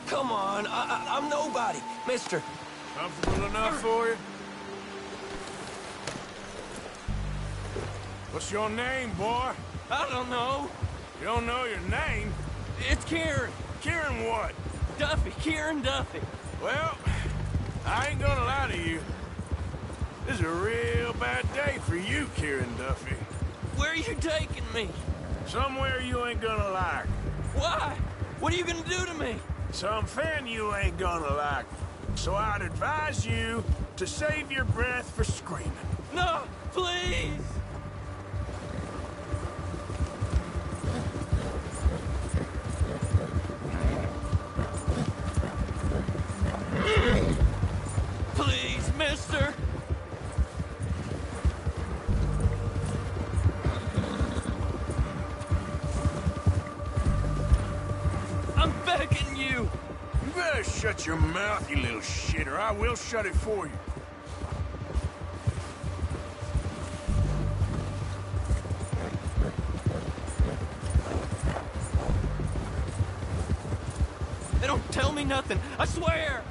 Come on, I'm nobody, mister. Comfortable enough for you? What's your name, boy? I don't know. You don't know your name? It's Kieran. Kieran what? Duffy. Kieran Duffy. Well, I ain't gonna lie to you. This is a real bad day for you, Kieran Duffy. Where are you taking me? Somewhere you ain't gonna like. Why? What are you gonna do to me? Something you ain't gonna like. So I'd advise you to save your breath for screaming. No, please! Please, mister! I'm begging you! You better shut your mouth, you little shit, or I will shut it for you. They don't tell me nothing, I swear!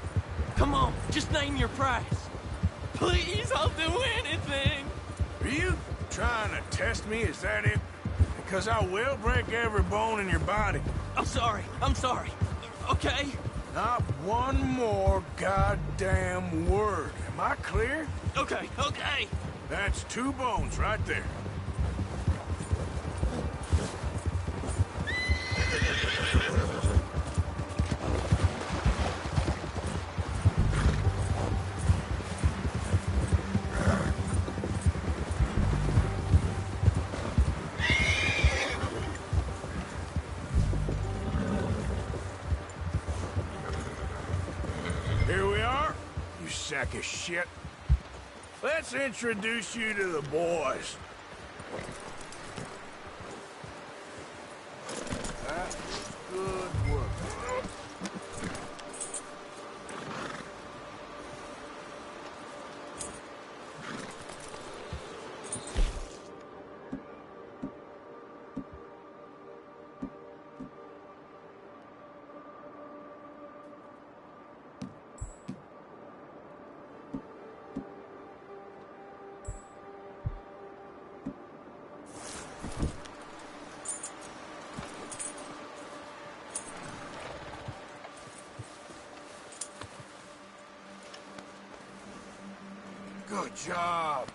Come on, just name your price. Please, I'll do anything! Are you trying to test me? Is that it? Because I will break every bone in your body. I'm sorry. Okay. Not one more goddamn word. Am I clear? Okay, okay. That's 2 bones right there. Here we are, you sack of shit. Let's introduce you to the boys. That's good work. Good job.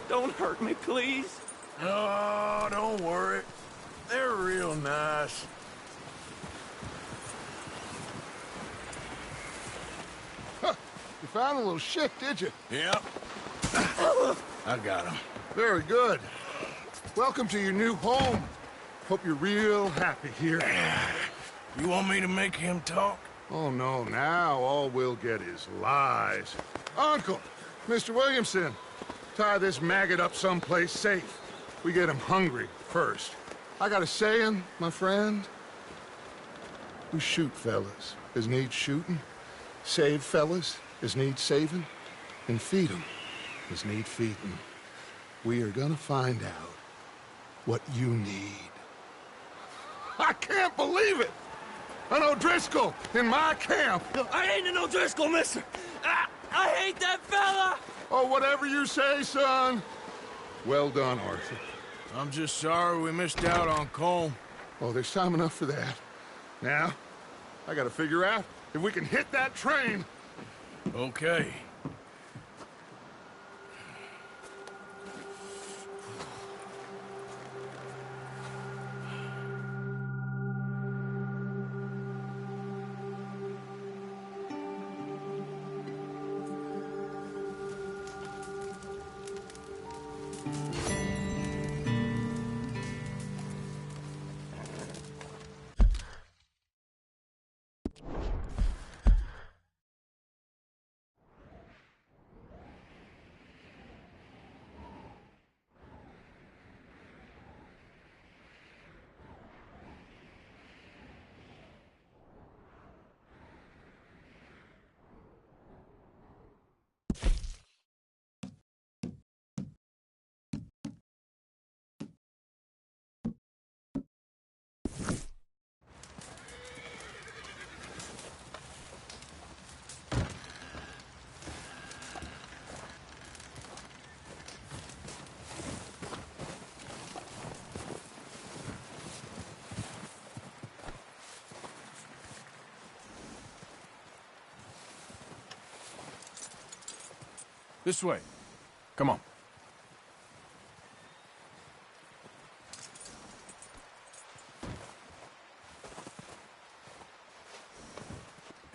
Don't hurt me, please. Oh, don't worry. They're real nice. You found a little shit, did you? Yep. I got him. Very good. Welcome to your new home. Hope you're real happy here. You want me to make him talk? Oh, no. Now all we'll get is lies. Uncle, Mr. Williamson, tie this maggot up someplace safe. We get him hungry first. I got a saying, my friend. We shoot fellas as need shooting, save fellas as need saving, and feed 'em as need feeding. We are gonna find out what you need. I can't believe it! An O'Driscoll in my camp! I ain't an O'Driscoll, mister! I hate that fella! Oh, whatever you say, son. Well done, Arthur. I'm just sorry we missed out on Colm. Oh, there's time enough for that. Now, I gotta figure out if we can hit that train. Okay. This way. Come on.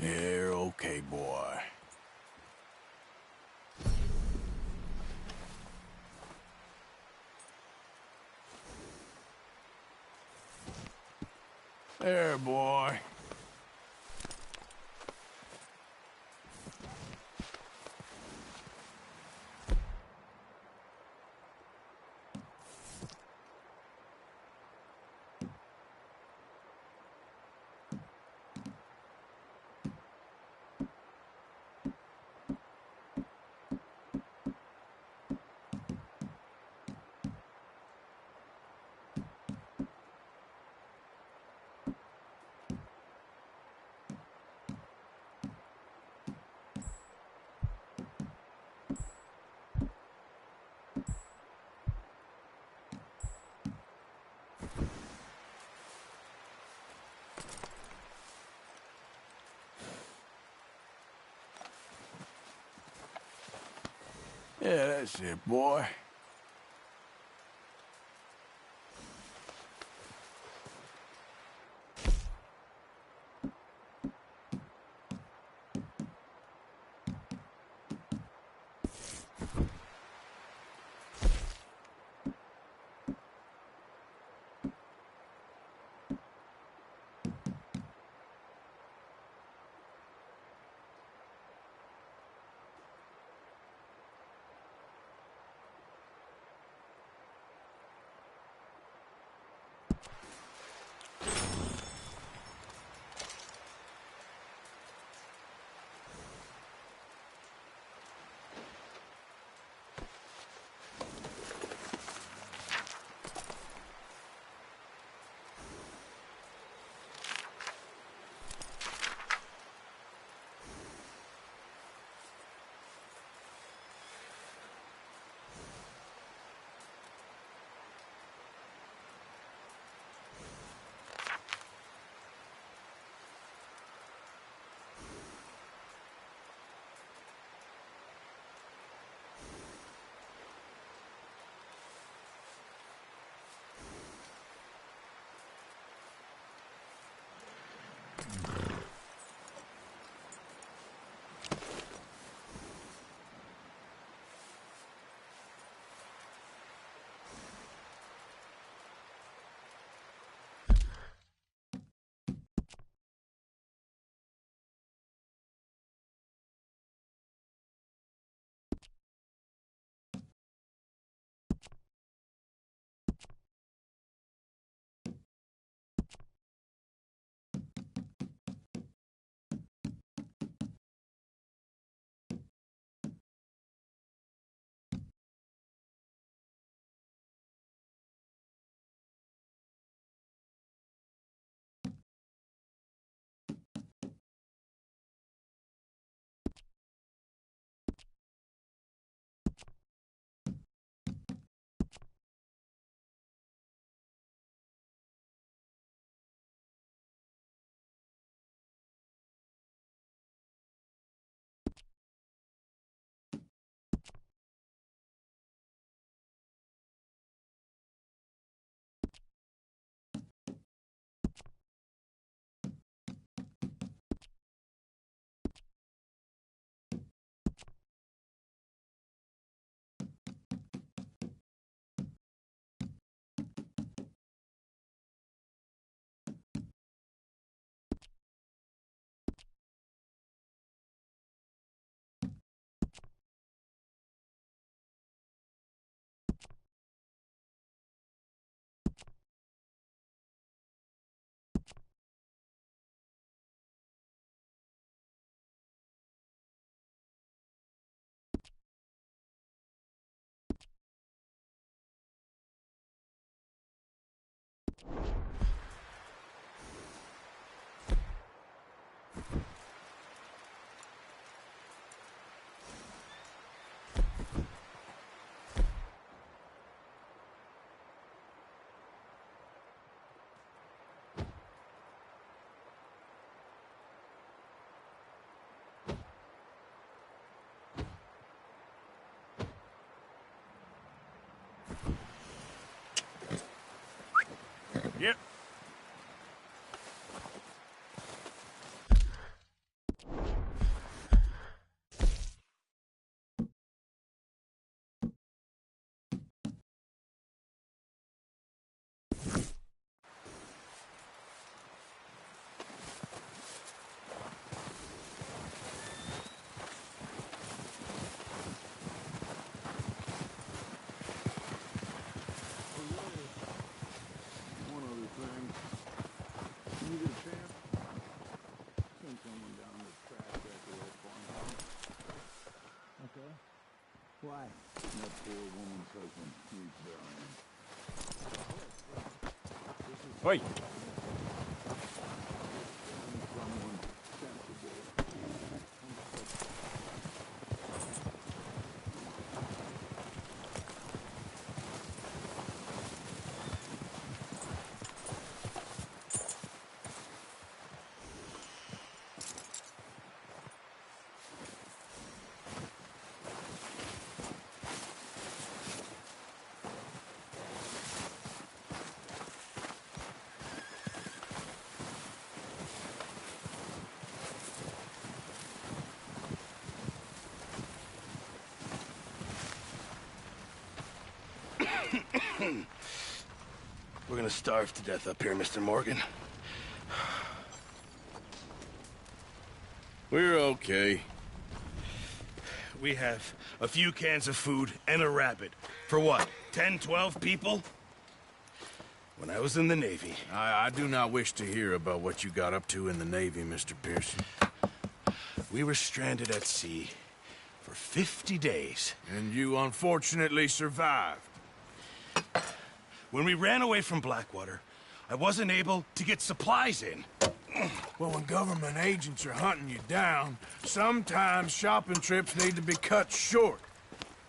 You're okay, boy. There, boy. Yeah, that's it, boy. Yep. One other thing. Can you get a chance? Send someone down to trash that old farmhouse. Okay. Why? That poor woman's husband needs burying. Oi. Someone sensible. We're gonna starve to death up here, Mr. Morgan. We're okay. We have a few cans of food and a rabbit. For what, 10, 12 people? When I was in the Navy... I do not wish to hear about what you got up to in the Navy, Mr. Pearson. We were stranded at sea for 50 days. And you unfortunately survived. When we ran away from Blackwater, I wasn't able to get supplies in. Well, when government agents are hunting you down, sometimes shopping trips need to be cut short.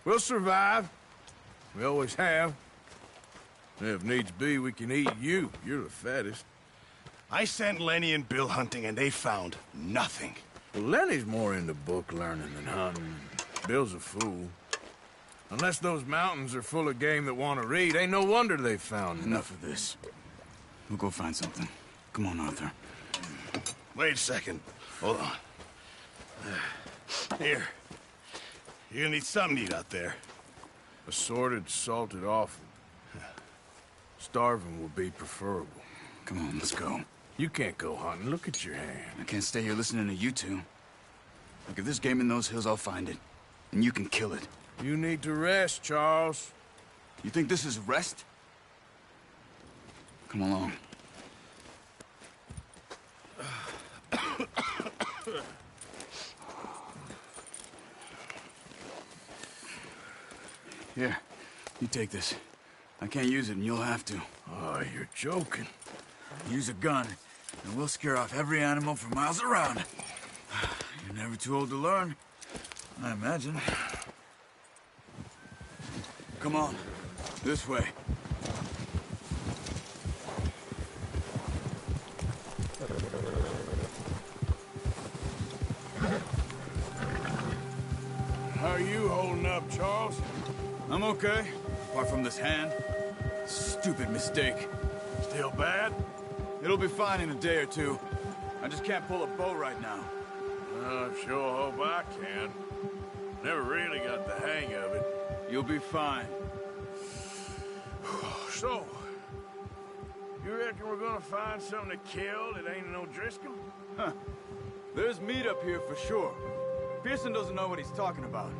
We'll survive. We always have. If needs be, we can eat you. You're the fattest. I sent Lenny and Bill hunting, and they found nothing. Well, Lenny's more into book learning than hunting. Bill's a fool. Unless those mountains are full of game that want to read, ain't no wonder they found Enough of this. We'll go find something. Come on, Arthur. Wait a second. Hold on. Here. You're gonna need something to eat out there. Assorted, salted offal. Starving will be preferable. Come on, let's go. You can't go hunting. Look at your hand. I can't stay here listening to you two. Look, if there's game in those hills, I'll find it. And you can kill it. You need to rest, Charles. You think this is rest? Come along. Here, you take this. I can't use it, and you'll have to. Oh, you're joking. Use a gun, and we'll scare off every animal for miles around. You're never too old to learn, I imagine. Come on, this way. How are you holding up, Charles? I'm okay, apart from this hand. Stupid mistake. Still bad? It'll be fine in a day or two. I just can't pull a bow right now. I sure hope I can. Never really got the hang of it. You'll be fine. So, you reckon we're gonna find something to kill that ain't no Driscoll? Huh. There's meat up here for sure. Pearson doesn't know what he's talking about.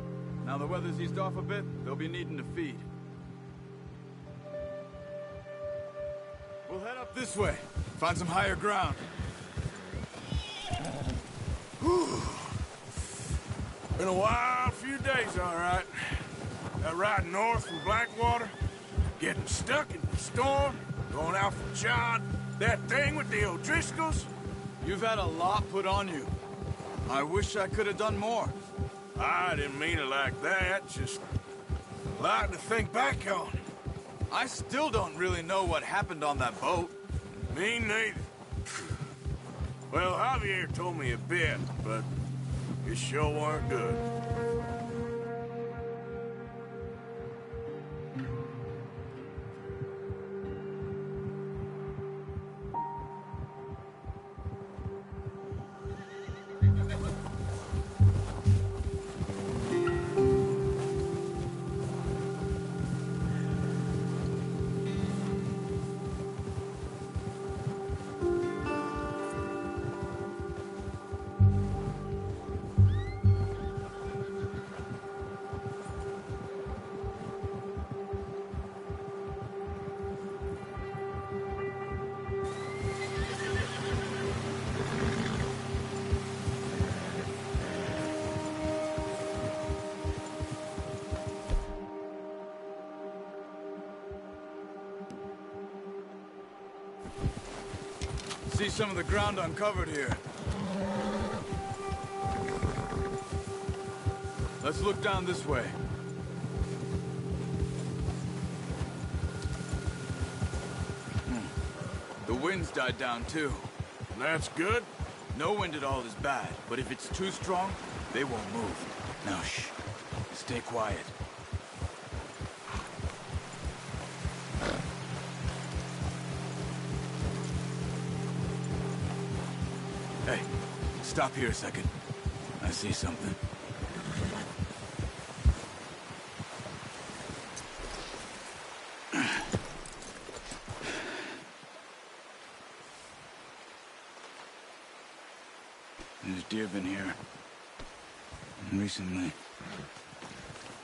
Now the weather's eased off a bit, they'll be needing to feed. We'll head up this way. Find some higher ground. Whew. Been a wild few days, all right. That ride north from Blackwater, getting stuck in the storm, going out for John, that thing with the O'Driscolls. You've had a lot put on you. I wish I could have done more. I didn't mean it like that, just a lot to think back on. I still don't really know what happened on that boat. Me neither. Well, Javier told me a bit, but it sure weren't good. See some of the ground uncovered here. Let's look down this way. The wind's died down too. That's good. No wind at all is bad, but if it's too strong, they won't move. Now shh. Stay quiet. Hey, stop here a second. I see something. There's deer been here. And recently.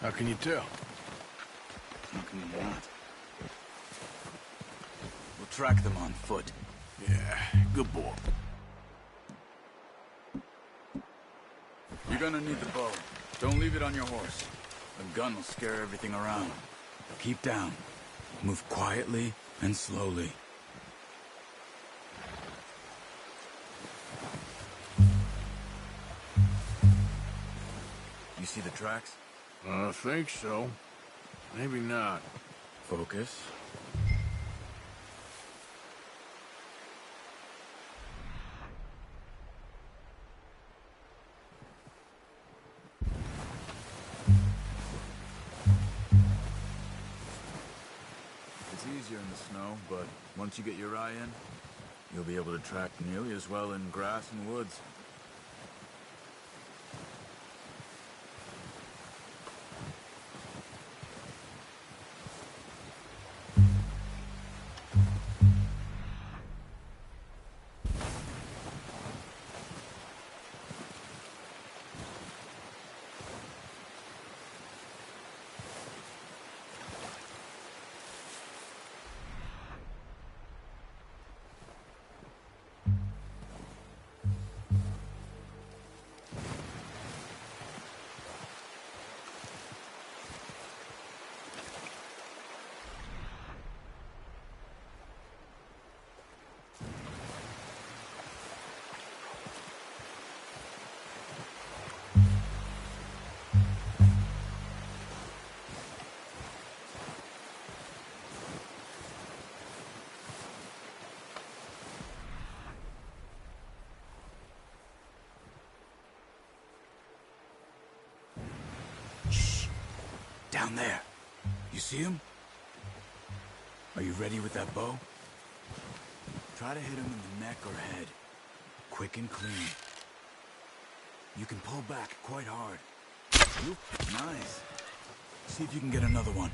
How can you tell? How can you not? We'll track them on foot. Yeah, good boy. You're gonna need the bow. Don't leave it on your horse. A gun will scare everything around. Keep down. Move quietly and slowly. You see the tracks? I think so. Maybe not. Focus. It's easier in the snow, but once you get your eye in, you'll be able to track nearly as well in grass and woods. Down there. You see him? Are you ready with that bow? Try to hit him in the neck or head. Quick and clean. You can pull back quite hard. Oop, nice. See if you can get another one.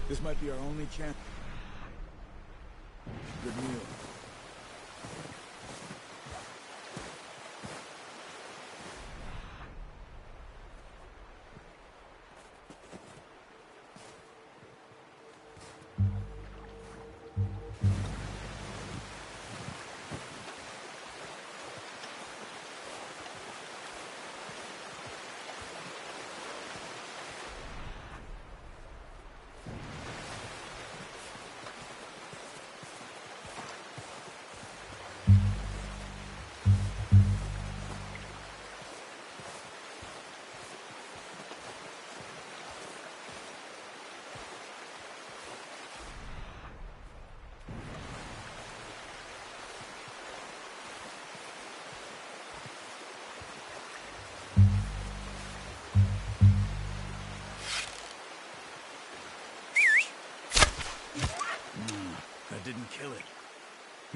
This might be our only chance. Good meal.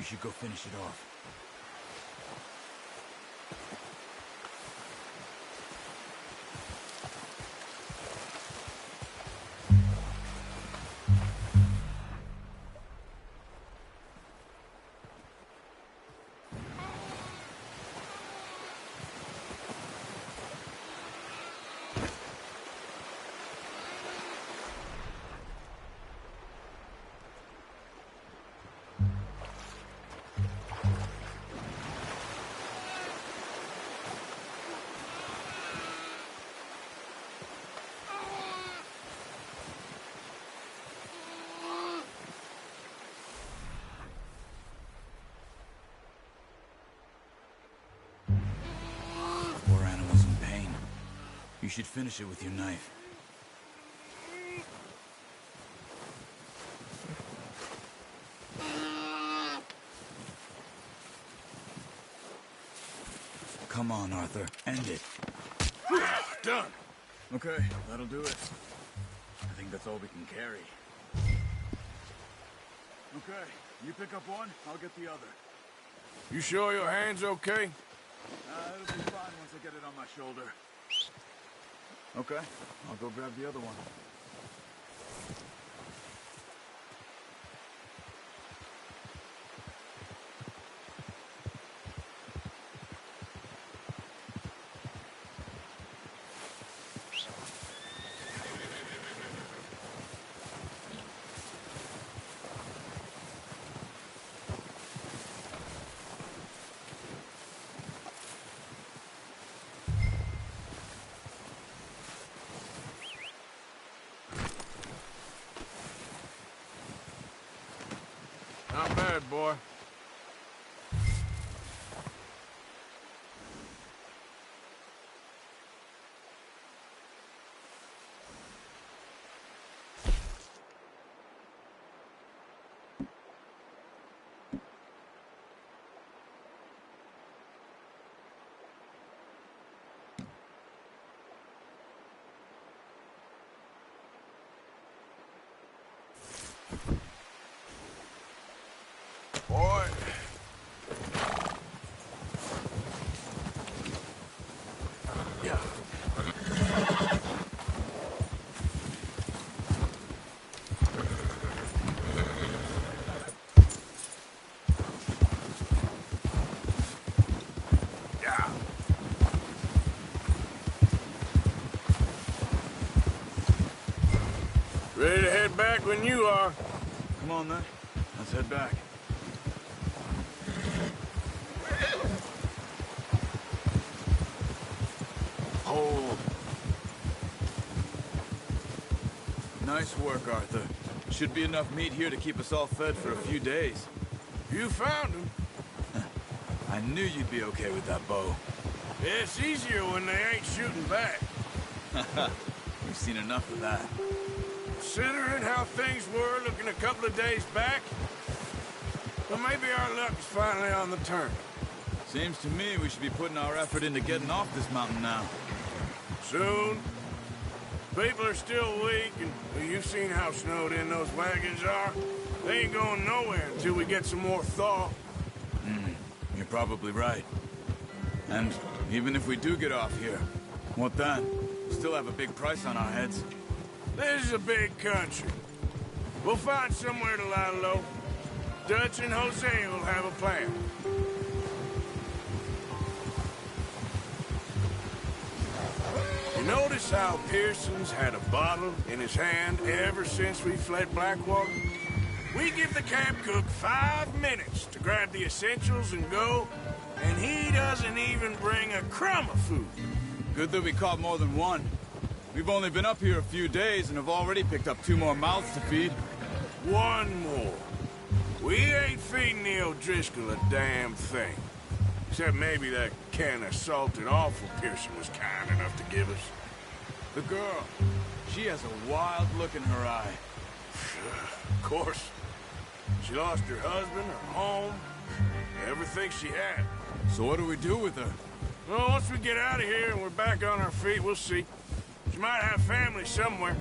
should go finish it off. Poor animal's in pain. You should finish it with your knife. Come on, Arthur. End it. Done. Okay, that'll do it. I think that's all we can carry. Okay, you pick up one, I'll get the other. You sure your hand's okay? It'll be fine once I get it on my shoulder. Okay, I'll go grab the other one. Not bad, boy. Boy. Yeah. Yeah. Ready to head back when you are. Come on, then. Let's head back. Hold. Nice work, Arthur. Should be enough meat here to keep us all fed for a few days. You found him. I knew you'd be okay with that bow. Yeah, it's easier when they ain't shooting back. We've seen enough of that. Considering how things were looking a couple of days back, well, maybe our luck's finally on the turn. Seems to me we should be putting our effort into getting off this mountain now. Soon. People are still weak, and well, you've seen how snowed in those wagons are. They ain't going nowhere until we get some more thaw. You're probably right. And even if we do get off here, what then? We still have a big price on our heads. This is a big country. We'll find somewhere to lie low. Dutch and Jose will have a plan. You notice how Pearson's had a bottle in his hand ever since we fled Blackwater? We give the camp cook 5 minutes to grab the essentials and go, and he doesn't even bring a crumb of food. Good that we caught more than one. We've only been up here a few days and have already picked up 2 more mouths to feed. 1 more. We ain't feeding the O'Driscoll a damn thing. Except maybe that can of salted offal Pearson was kind enough to give us. The girl. She has a wild look in her eye. Of course. She lost her husband, her home, everything she had. So what do we do with her? Well, once we get out of here and we're back on our feet, we'll see. She might have family somewhere.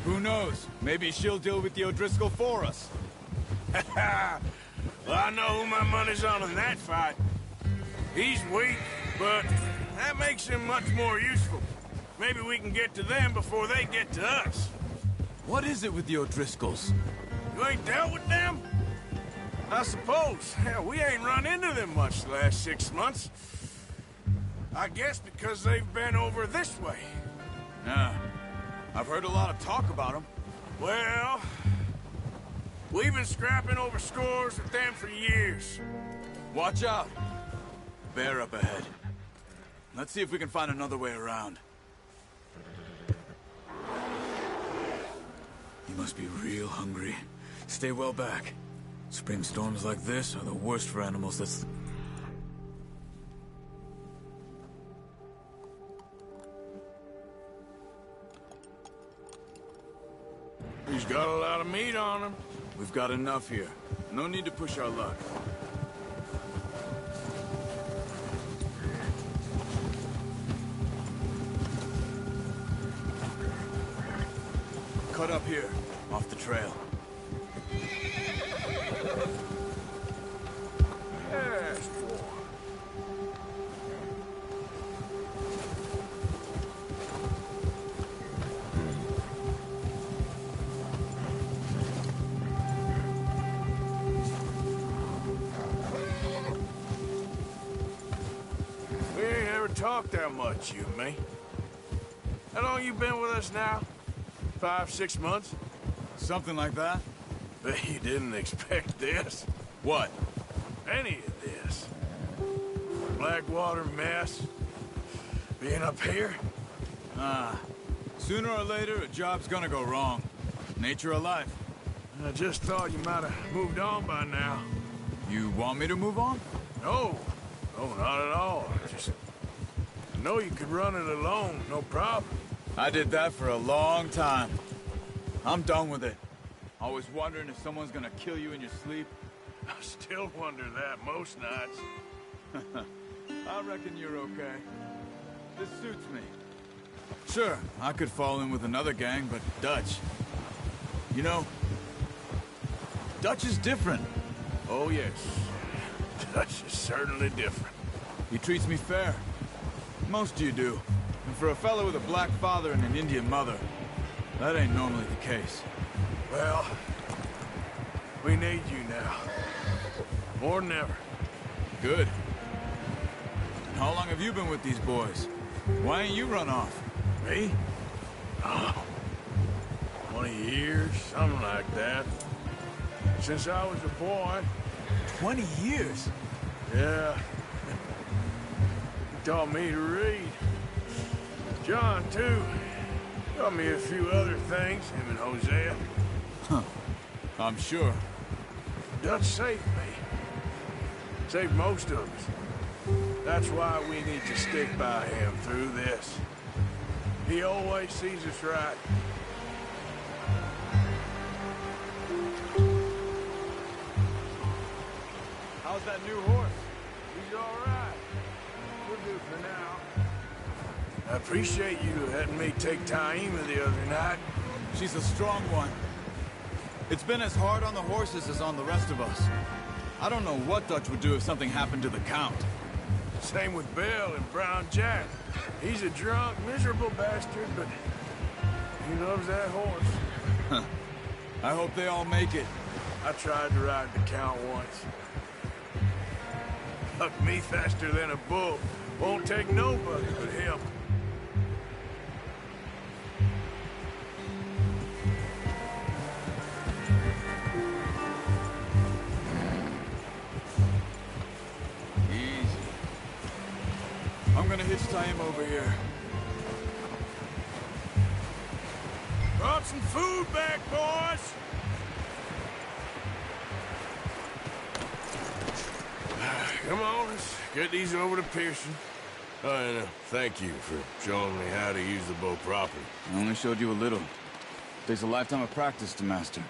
Who knows? Maybe she'll deal with the O'Driscoll for us. Well, I know who my money's on in that fight. He's weak, but that makes him much more useful. Maybe we can get to them before they get to us. What is it with the O'Driscolls? You ain't dealt with them? I suppose. Hell, we ain't run into them much the last 6 months. I guess because they've been over this way. Yeah. I've heard a lot of talk about them. Well, we've been scrapping over scores with them for years. Watch out. Bear up ahead. Let's see if we can find another way around. You must be real hungry. Stay well back. Spring storms like this are the worst for animals that's... He's got a lot of meat on him. We've got enough here. No need to push our luck. Cut up here, off the trail. Yes, boy. We ain't ever talked that much, you and me. How long you been with us now? 5, 6 months? Something like that? Bet you didn't expect this. What? Any of this. Blackwater mess. Being up here? Sooner or later, a job's gonna go wrong. Nature of life. I just thought you might have moved on by now. You want me to move on? No. No, not at all. I know you could run it alone, no problem. I did that for a long time. I'm done with it. Always wondering if someone's gonna kill you in your sleep. I still wonder that most nights. I reckon you're okay. This suits me. Sure, I could fall in with another gang, but Dutch... You know, Dutch is different. Oh, yes. Dutch is certainly different. He treats me fair. Most of you do. And for a fellow with a black father and an Indian mother, that ain't normally the case. Well, we need you now. More than ever. Good. And how long have you been with these boys? Why ain't you run off? Me? Oh, 20 years, something like that. Since I was a boy. 20 years? Yeah. He taught me to read. John, too. Taught me a few other things, him and Hosea. Huh. I'm sure. Dutch saved me. Saved most of us. That's why we need to stick by him through this. He always sees us right. How's that new horse? He's all right. We're good for now. I appreciate you letting me take Taima the other night. She's a strong one. It's been as hard on the horses as on the rest of us. I don't know what Dutch would do if something happened to the Count. Same with Bill and Brown Jack. He's a drunk, miserable bastard, but he loves that horse. Huh. I hope they all make it. I tried to ride the Count once. Bucked me faster than a bull. Won't take nobody but him. I'm gonna hitch him over here. Brought some food back, boys! Come on, let's get these over to Pearson. Oh, and thank you for showing me how to use the bow properly. I only showed you a little. Takes a lifetime of practice to master.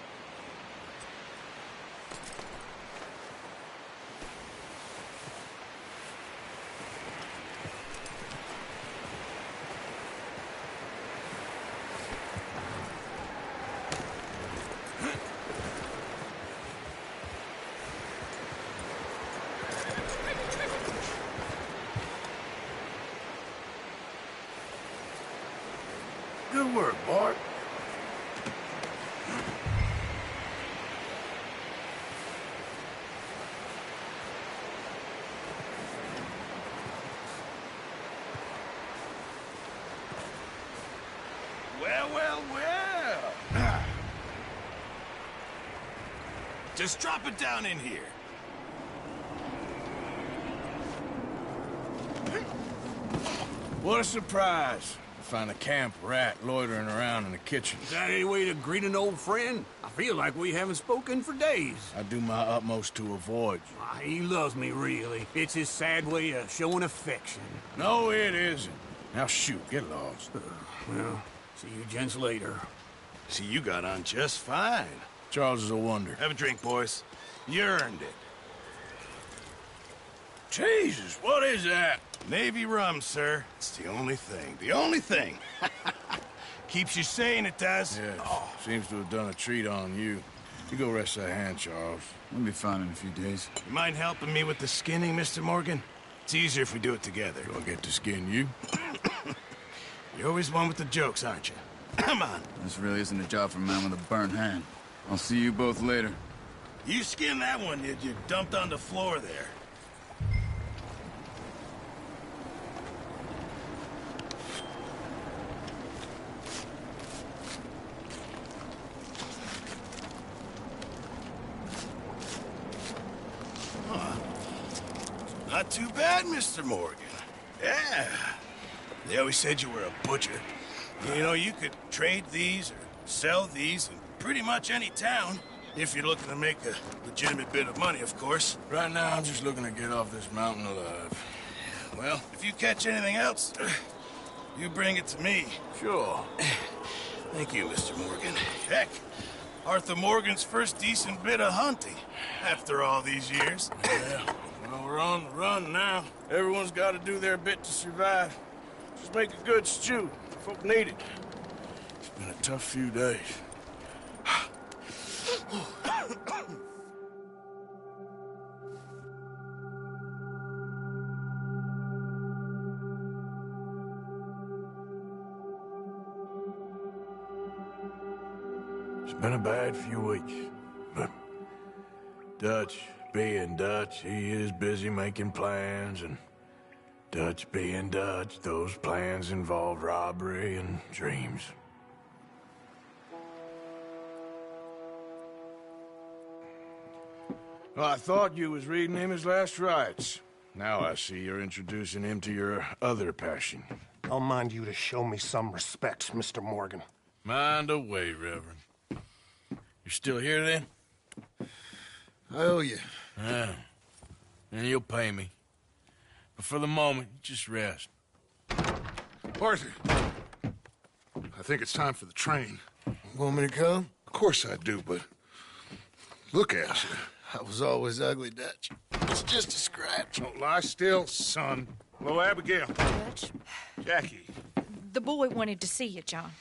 Good work, Bart. Well. Just drop it down in here. What a surprise. To find a camp rat loitering around in the kitchen. Is that any way to greet an old friend? I feel like we haven't spoken for days. I do my utmost to avoid you. He loves me, really. It's his sad way of showing affection. No, it isn't. Now shoot, get lost. Well, see you gents later. See, you got on just fine. Charles is a wonder. Have a drink, boys. You earned it. Jesus, what is that? Navy rum, sir. It's the only thing. The only thing. Keeps you sane, it does. Yes. Seems to have done a treat on you. You go rest that hand, Charles. We'll be fine in a few days. You mind helping me with the skinning, Mr. Morgan? It's easier if we do it together. Do I get to skin you? You're always one with the jokes, aren't you? Come on. This really isn't a job for a man with a burnt hand. I'll see you both later. You skinned that one, did you? Dumped on the floor there. Not too bad, Mr. Morgan. Yeah. They always said you were a butcher. You know, you could trade these or sell these in pretty much any town, if you're looking to make a legitimate bit of money, of course. Right now, I'm just looking to get off this mountain alive. Well, if you catch anything else, you bring it to me. Sure. Thank you, Mr. Morgan. Heck, Arthur Morgan's first decent bit of hunting, after all these years. Yeah. Well, we're on the run now. Everyone's got to do their bit to survive. Just make a good stew. Folk need it. It's been a tough few days. It's been a bad few weeks, but Dutch being Dutch, he is busy making plans, and Dutch being Dutch, those plans involve robbery and dreams. Well, I thought you was reading him his last rites. Now I see you're introducing him to your other passion. I'll mind you to show me some respect, Mr. Morgan. Mind away, Reverend. You're still here, then? I owe you. Yeah. And you'll pay me. But for the moment, just rest. Arthur, I think it's time for the train. Want me to come? Of course I do, but look at you. I was always ugly, Dutch. It's just a scratch. Don't lie still, son. Hello, Abigail. Dutch, Jackie. the boy wanted to see you, John.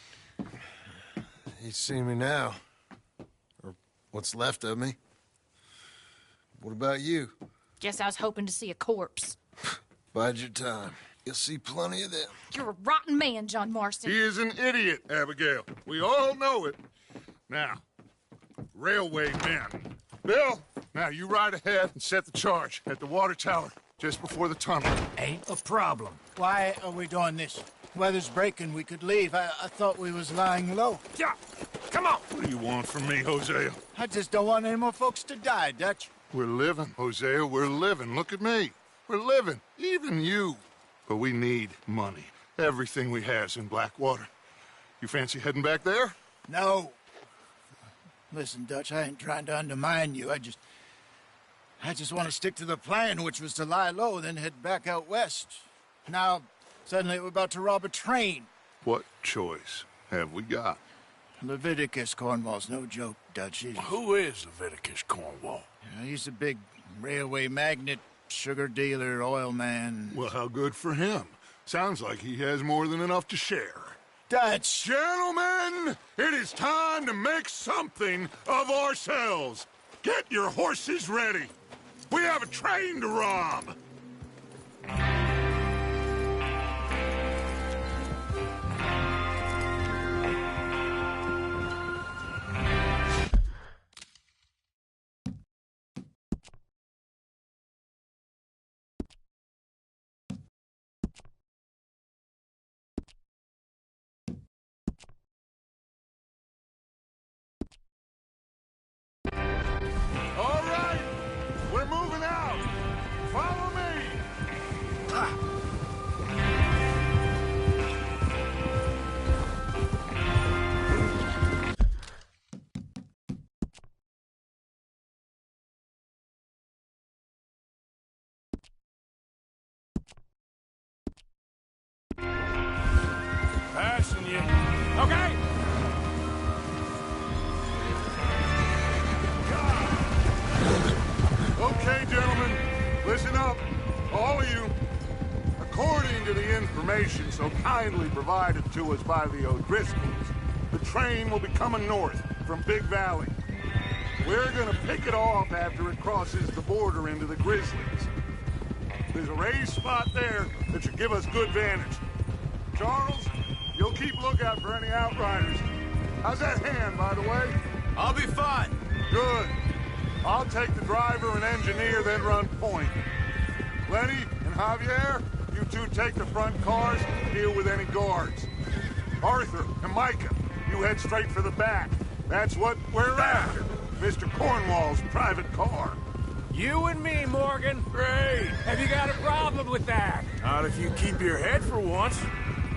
He's seen me now. Or what's left of me. What about you? Guess I was hoping to see a corpse. Bide your time. You'll see plenty of them. You're a rotten man, John Marston. He is an idiot, Abigail. We all know it. Now, railway men. Bill, now you ride ahead and set the charge at the water tower just before the tunnel. Ain't a problem. Why are we doing this? Weather's breaking. We could leave. I thought we was lying low. Yeah, come on. What do you want from me, Hosea? I just don't want any more folks to die, Dutch. We're living, Hosea. We're living. Look at me. We're living. Even you. But we need money. Everything we has in Blackwater. You fancy heading back there? No. Listen, Dutch, I ain't trying to undermine you. I just want to stick to the plan, which was to lie low, then head back out west. Now, suddenly we're about to rob a train. What choice have we got? Leviticus Cornwall's no joke, Dutch. Who is Leviticus Cornwall? He's a big railway magnate, sugar dealer, oil man. Well, how good for him. Sounds like he has more than enough to share. Dutch! Gentlemen, it is time to make something of ourselves. Get your horses ready. We have a train to rob. Okay? Okay, gentlemen, listen up, all of you. According to the information so kindly provided to us by the O'Driscolls, the train will be coming north from Big Valley. We're gonna pick it off after it crosses the border into the Grizzlies. There's a raised spot there that should give us good vantage. Charles, you'll keep lookout for any outriders. How's that hand, by the way? I'll be fine. Good. I'll take the driver and engineer, then run point. Lenny and Javier, you two take the front cars and deal with any guards. Arthur and Micah, you head straight for the back. That's what we're after. Mr. Cornwall's private car. You and me, Morgan. Great. Have you got a problem with that? Not if you keep your head for once.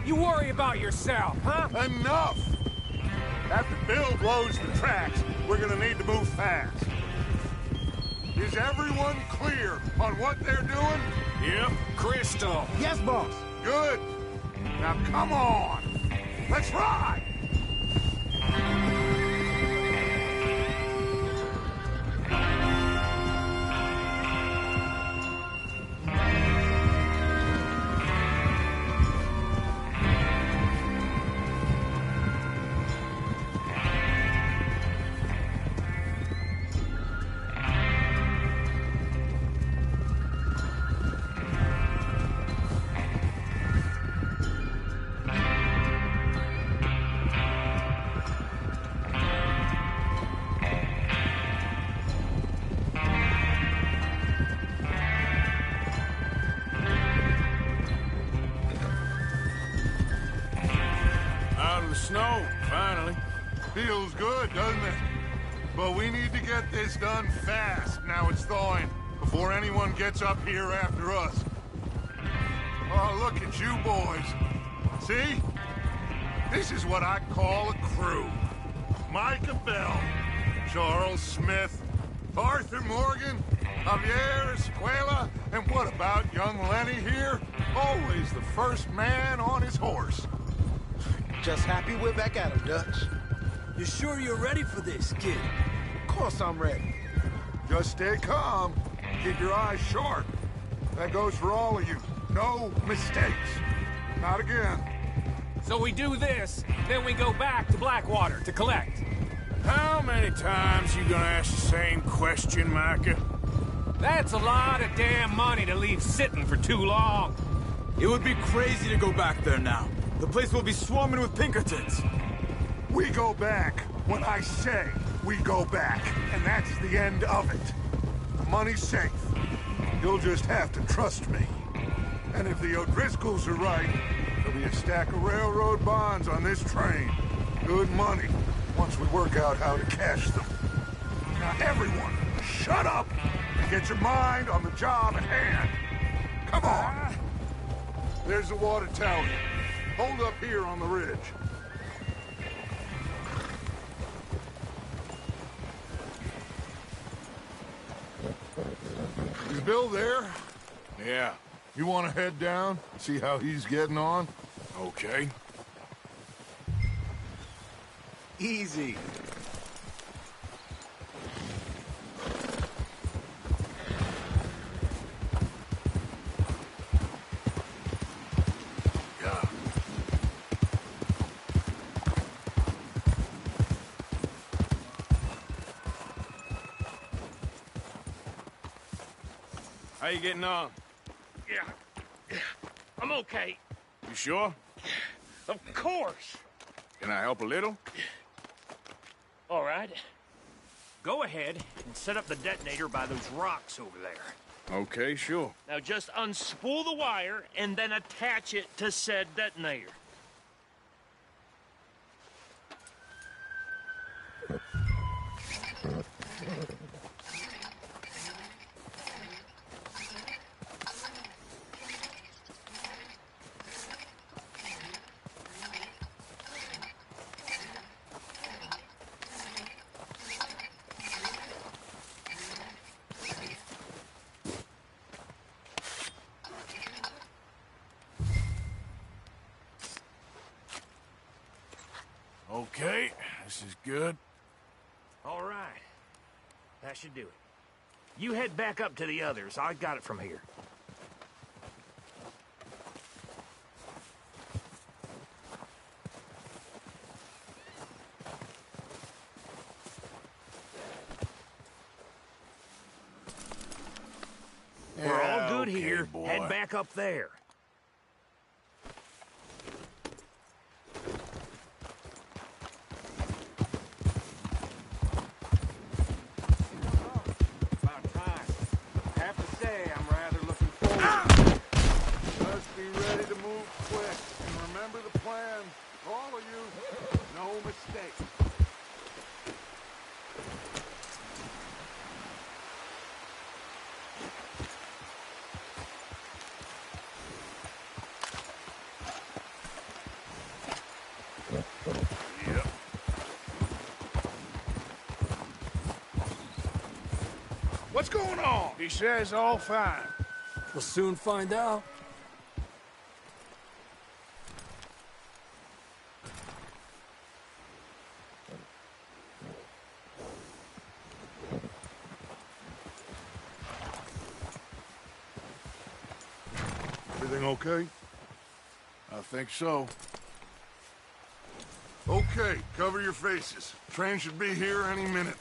You worry about yourself, huh? Enough! After Bill blows the tracks, we're gonna need to move fast. Is everyone clear on what they're doing? Yep. Crystal. Yes, boss. Good. Now come on. Let's ride! Snow, finally. Feels good, doesn't it? But we need to get this done fast, now it's thawing, before anyone gets up here after us. Oh, look at you boys. See? This is what I call a crew. Micah Bell, Charles Smith, Arthur Morgan, Javier Escuela, and what about young Lenny here? Always the first man on his horse. Just happy we're back at him, Dutch. You sure you're ready for this, kid? Of course I'm ready. Just stay calm. Keep your eyes sharp. That goes for all of you. No mistakes. Not again. So we do this, then we go back to Blackwater to collect. How many times you gonna ask the same question, Micah? That's a lot of damn money to leave sitting for too long. It would be crazy to go back there now. The place will be swarming with Pinkertons. We go back when I say we go back, and that's the end of it. The money's safe. You'll just have to trust me. And if the O'Driscolls are right, there'll be a stack of railroad bonds on this train. Good money, once we work out how to cash them. Now everyone, shut up and get your mind on the job at hand. Come on. There's the water tower. Hold up here on the ridge. Is Bill there? Yeah. You want to head down, see how he's getting on? Okay. Easy. How you getting on? Yeah. I'm okay. You sure? Of course. Can I help a little? All right. Go ahead and set up the detonator by those rocks over there. Okay, sure. Now just unspool the wire and then attach it to said detonator. This is good. All right. That should do it. You head back up to the others. I got it from here. We're all good okay, here. boy. Head back up there. About time. I have to say, I'm rather looking forward. Just be ready to move quick. And remember the plan. All of you, no mistake. Yep. What's going on? He says all fine. We'll soon find out. Everything okay? I think so. Okay, cover your faces. Train should be here any minute.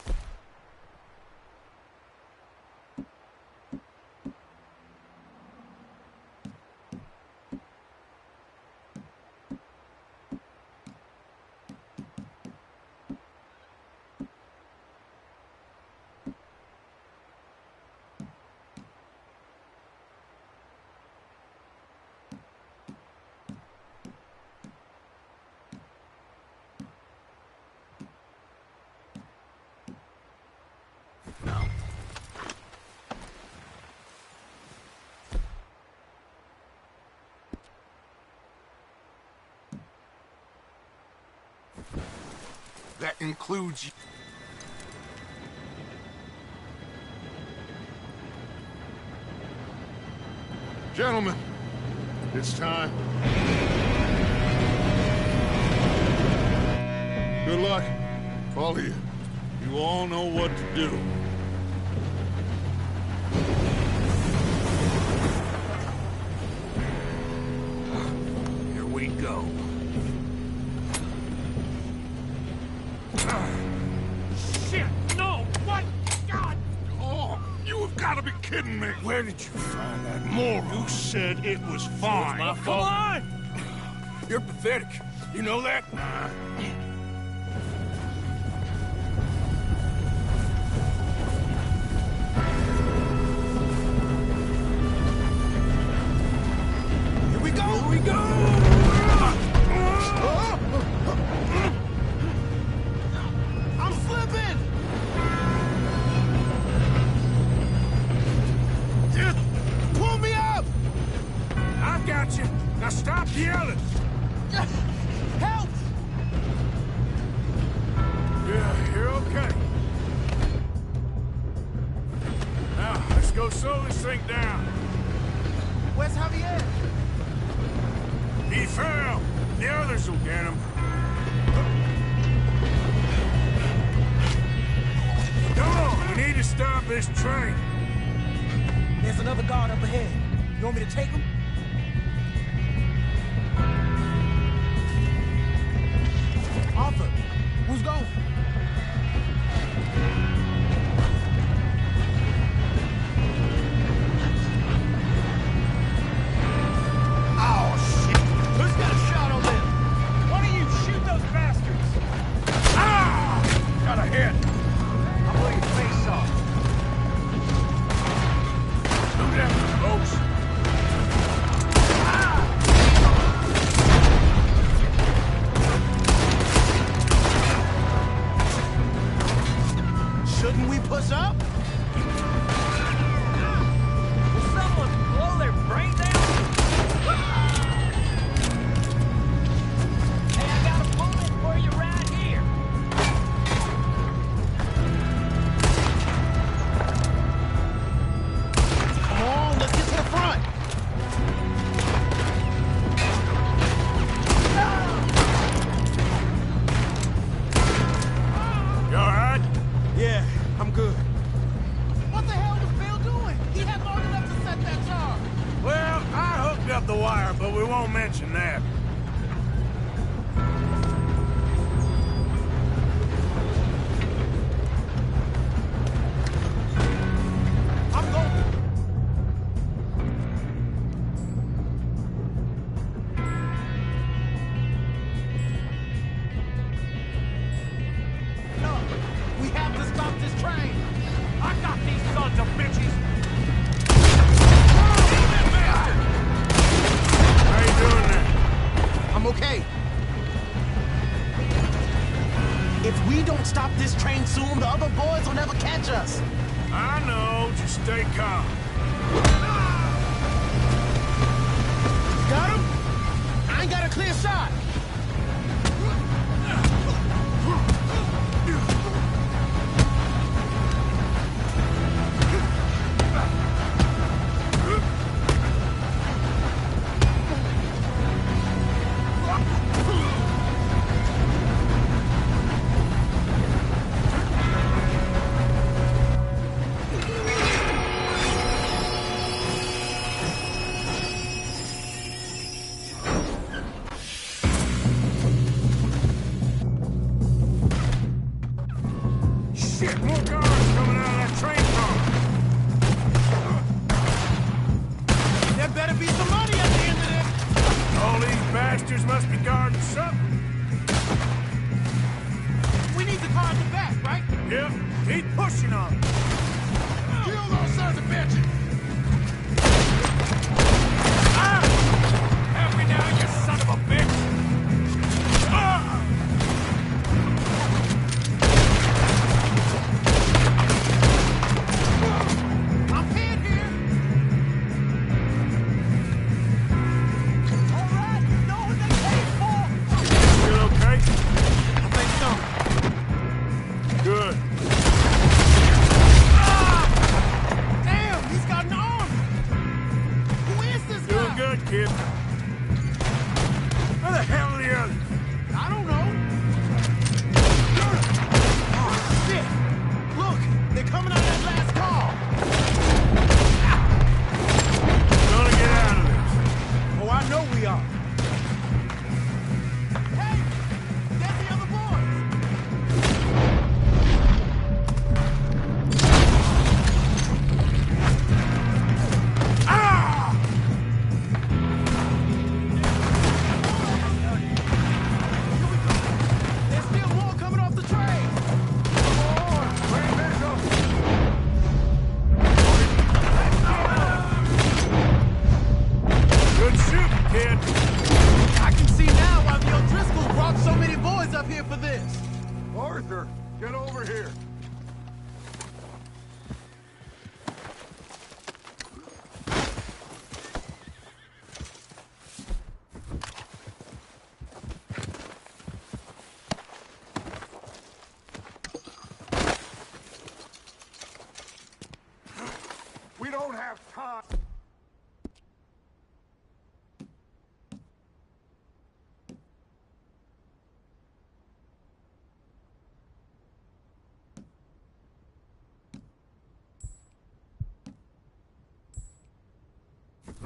That includes you. Gentlemen, it's time. Good luck, all of you. You all know what to do. Here we go. Shit! No! What? God! Oh, you have got to be kidding me. Where did you find that moron? You said it was fine. My Come fault. on! You're pathetic. You know that? Here we go! Here we go! I'm slipping! Pull me up! I got you. Now stop yelling. Help! Yeah, you're okay. Now, let's go slow this thing down. Where's Javier? He fell. The others will get him. Come on, we need to stop this train. There's another guard up ahead. You want me to take him? Arthur, who's going? Oh, shit! Who's got a shot on them? One of you shoot those bastards! Ah! Got a hit. I'll blow your face off. Do that, folks. out the wire, but we won't mention that. I'm going. No, we have to stop this train. I got these sons of bitches! How you doing there? I'm okay. If we don't stop this train soon, the other boys will never catch us. I know, just stay calm. Got him? I ain't got a clear shot. Shit, more guards coming out of that train car. There better be some money at the end of this. All these bastards must be guarding something. We need the car at the back, right? Yep, keep pushing on them. Kill those sons of bitches! Help me now, you son of a bitch! I'm pinned here! All right, you know what they paid for! Still okay? I think so. Good. Damn, he's got an arm! Who is this guy? Doing good, kid. Where the hell are the others? I don't know. Oh, shit! Look, they're coming out of that last car! Gonna get out of this. Oh, I know we are. Hey! There's the other boys! Ah! There's still more coming off the train! Good shooting, kid. I can see now why the O'Driscolls brought so many boys up here for this. Arthur, get over here. We don't have time.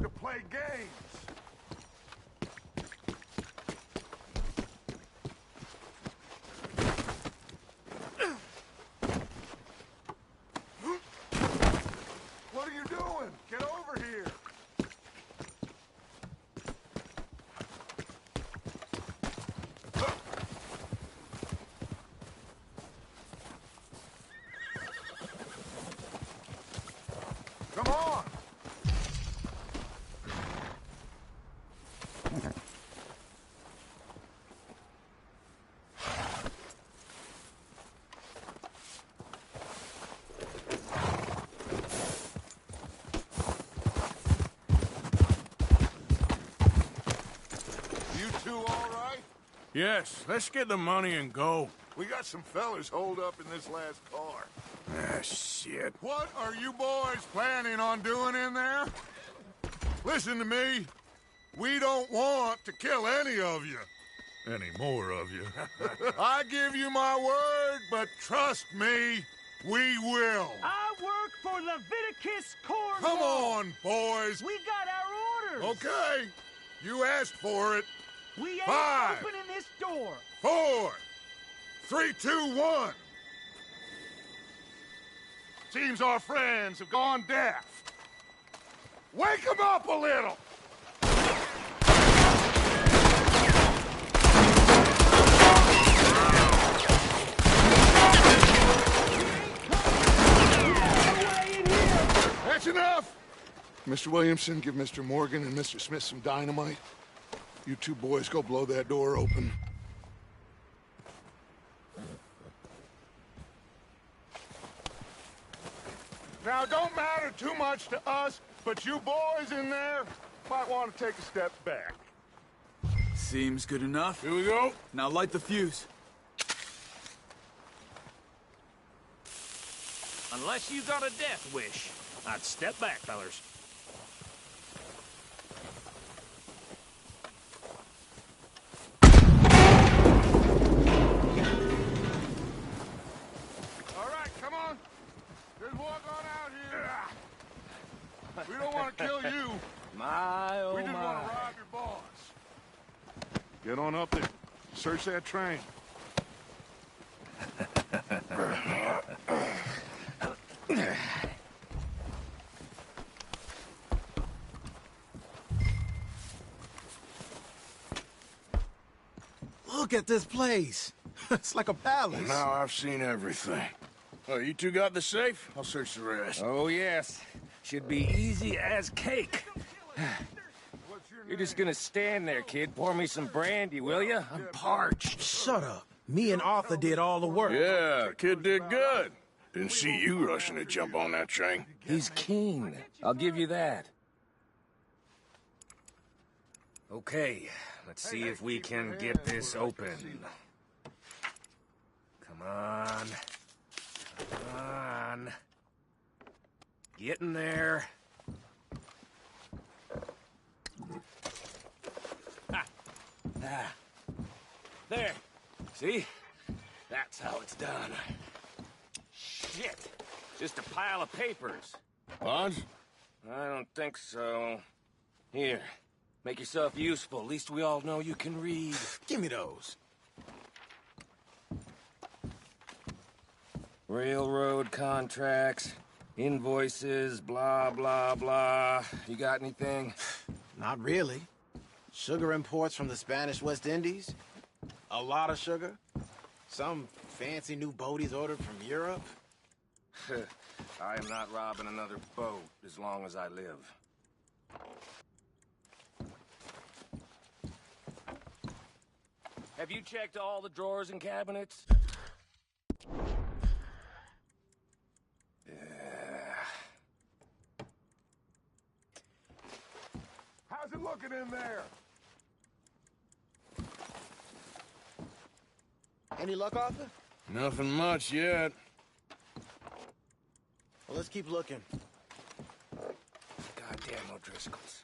To play games. What are you doing? Get over here. Come on. You two all right? Yes, let's get the money and go. We got some fellas holed up in this last car. Ah, shit. What are you boys planning on doing in there? Listen to me. We don't want to kill any of you. Any more of you. I give you my word, but trust me, we will. I work for Leviticus Corps. Come on, boys. We got our orders! Okay, you asked for it. We ain't 5, opening this door! 4, 3, 2, 1. Seems our friends have gone deaf. Wake them up a little! That's enough! Mr. Williamson, give Mr. Morgan and Mr. Smith some dynamite. You two boys go blow that door open. Now, it don't matter too much to us, but you boys in there might want to take a step back. Seems good enough. Here we go. Now light the fuse. Unless you got a death wish, I'd step back, fellers. All right, come on. Just walk on out here. We don't want to kill you. My, oh we just want to rob your boss. Get on up there. Search that train. Look at this place. It's like a palace. Well, now I've seen everything. Oh, you two got the safe? I'll search the rest. Oh, yes. Should be easy as cake. You're just gonna stand there, kid. Pour me some brandy, will you? I'm parched. Shut up. Me and Arthur did all the work. Yeah, kid did good. Didn't see you rushing to jump on that train. He's keen. I'll give you that. Okay, let's see if we can get this open. Come on. Come on. Get in there. Ah. There. See? That's how it's done. Shit. Just a pile of papers. Bonds? I don't think so. Here. Make yourself useful. At least we all know you can read. Give me those. Railroad contracts, invoices, blah, blah, blah. You got anything? Not really. Sugar imports from the Spanish West Indies. A lot of sugar. Some fancy new boat he's ordered from Europe. I am not robbing another boat as long as I live. Have you checked all the drawers and cabinets? How's it looking in there? Any luck, Arthur? Nothing much yet. Well, let's keep looking. Goddamn O'Driscolls.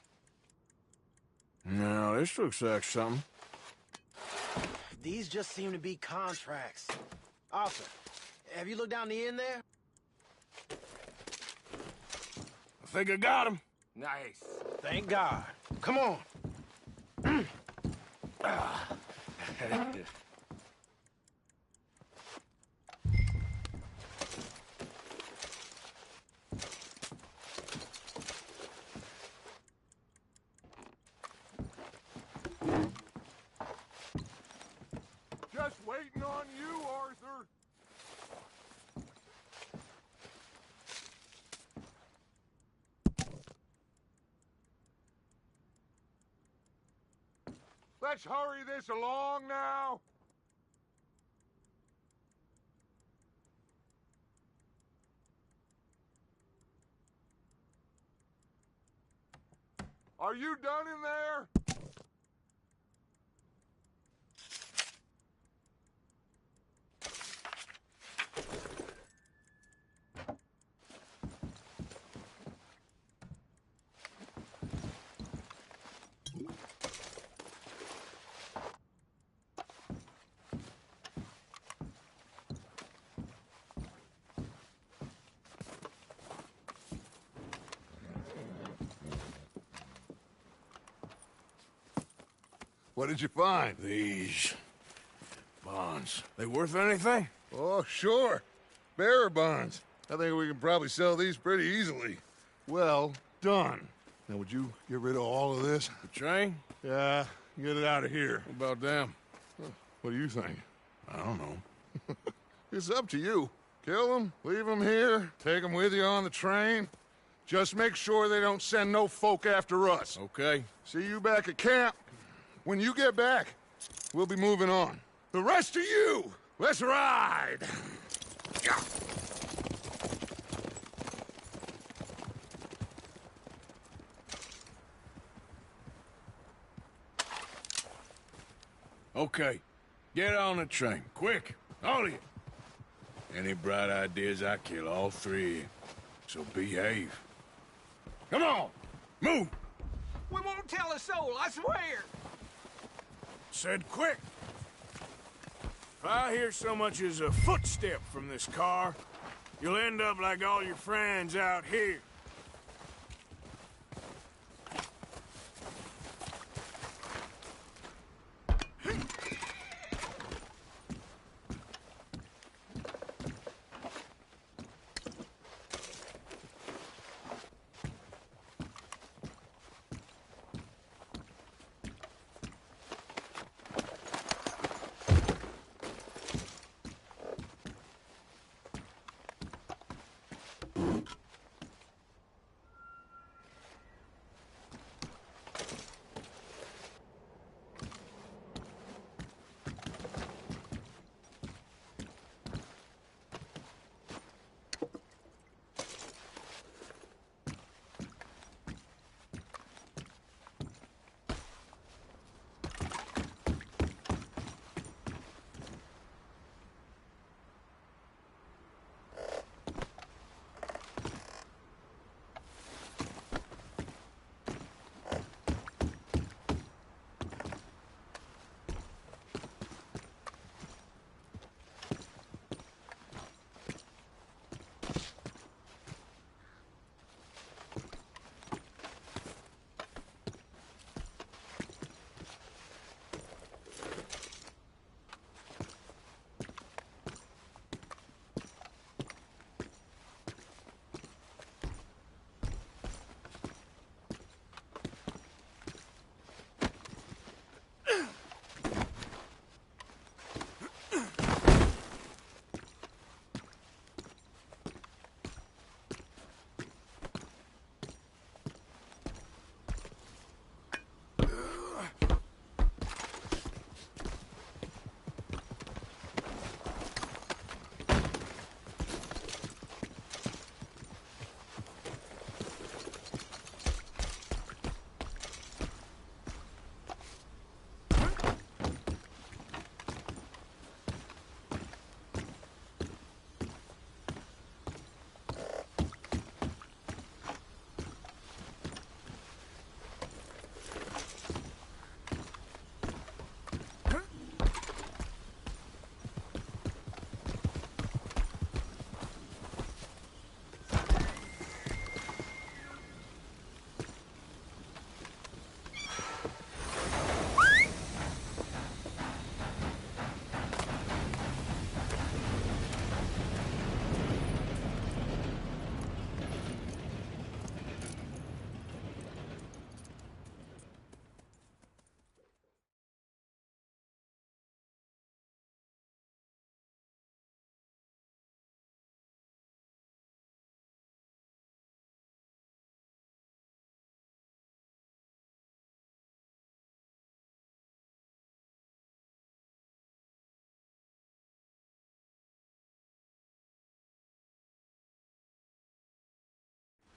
No, this looks like something. These just seem to be contracts. Arthur, have you looked down the end there? I think I got him. Nice. Thank God. Come on. Just waiting on you, Arthur. Let's hurry this along now. Are you done in there? What did you find? These bonds. They worth anything? Oh, sure. Bearer bonds. I think we can probably sell these pretty easily. Well done. Now, would you get rid of all of this? The train? Yeah, get it out of here. What about them? What do you think? I don't know. It's up to you. Kill them, leave them here, take them with you on the train. Just make sure they don't send no folk after us. Okay. See you back at camp. When you get back, we'll be moving on. The rest of you, let's ride! Yeah. Okay. Get on the train. Quick. All of you. Any bright ideas, I kill all three of you. So behave. Come on! Move! We won't tell a soul, I swear! Said quick! If I hear so much as a footstep from this car, you'll end up like all your friends out here.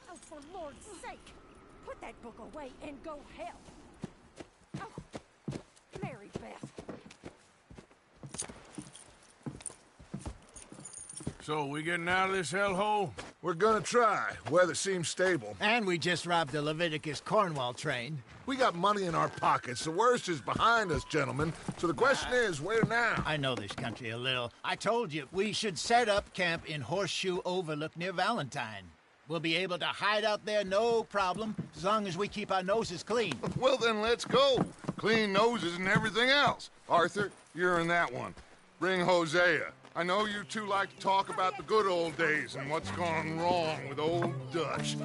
Oh, for Lord's sake! Put that book away and go help! Oh, Mary Beth. So, we getting out of this hellhole? We're gonna try. Weather seems stable. And we just robbed the Leviticus Cornwall train. We got money in our pockets. The worst is behind us, gentlemen. So the question is, where now? I know this country a little. I told you, we should set up camp in Horseshoe Overlook near Valentine. We'll be able to hide out there no problem, as long as we keep our noses clean. Well, then let's go. Clean noses and everything else. Arthur, you're in that one. Bring Hosea. I know you two like to talk about the good old days and what's gone wrong with old Dutch.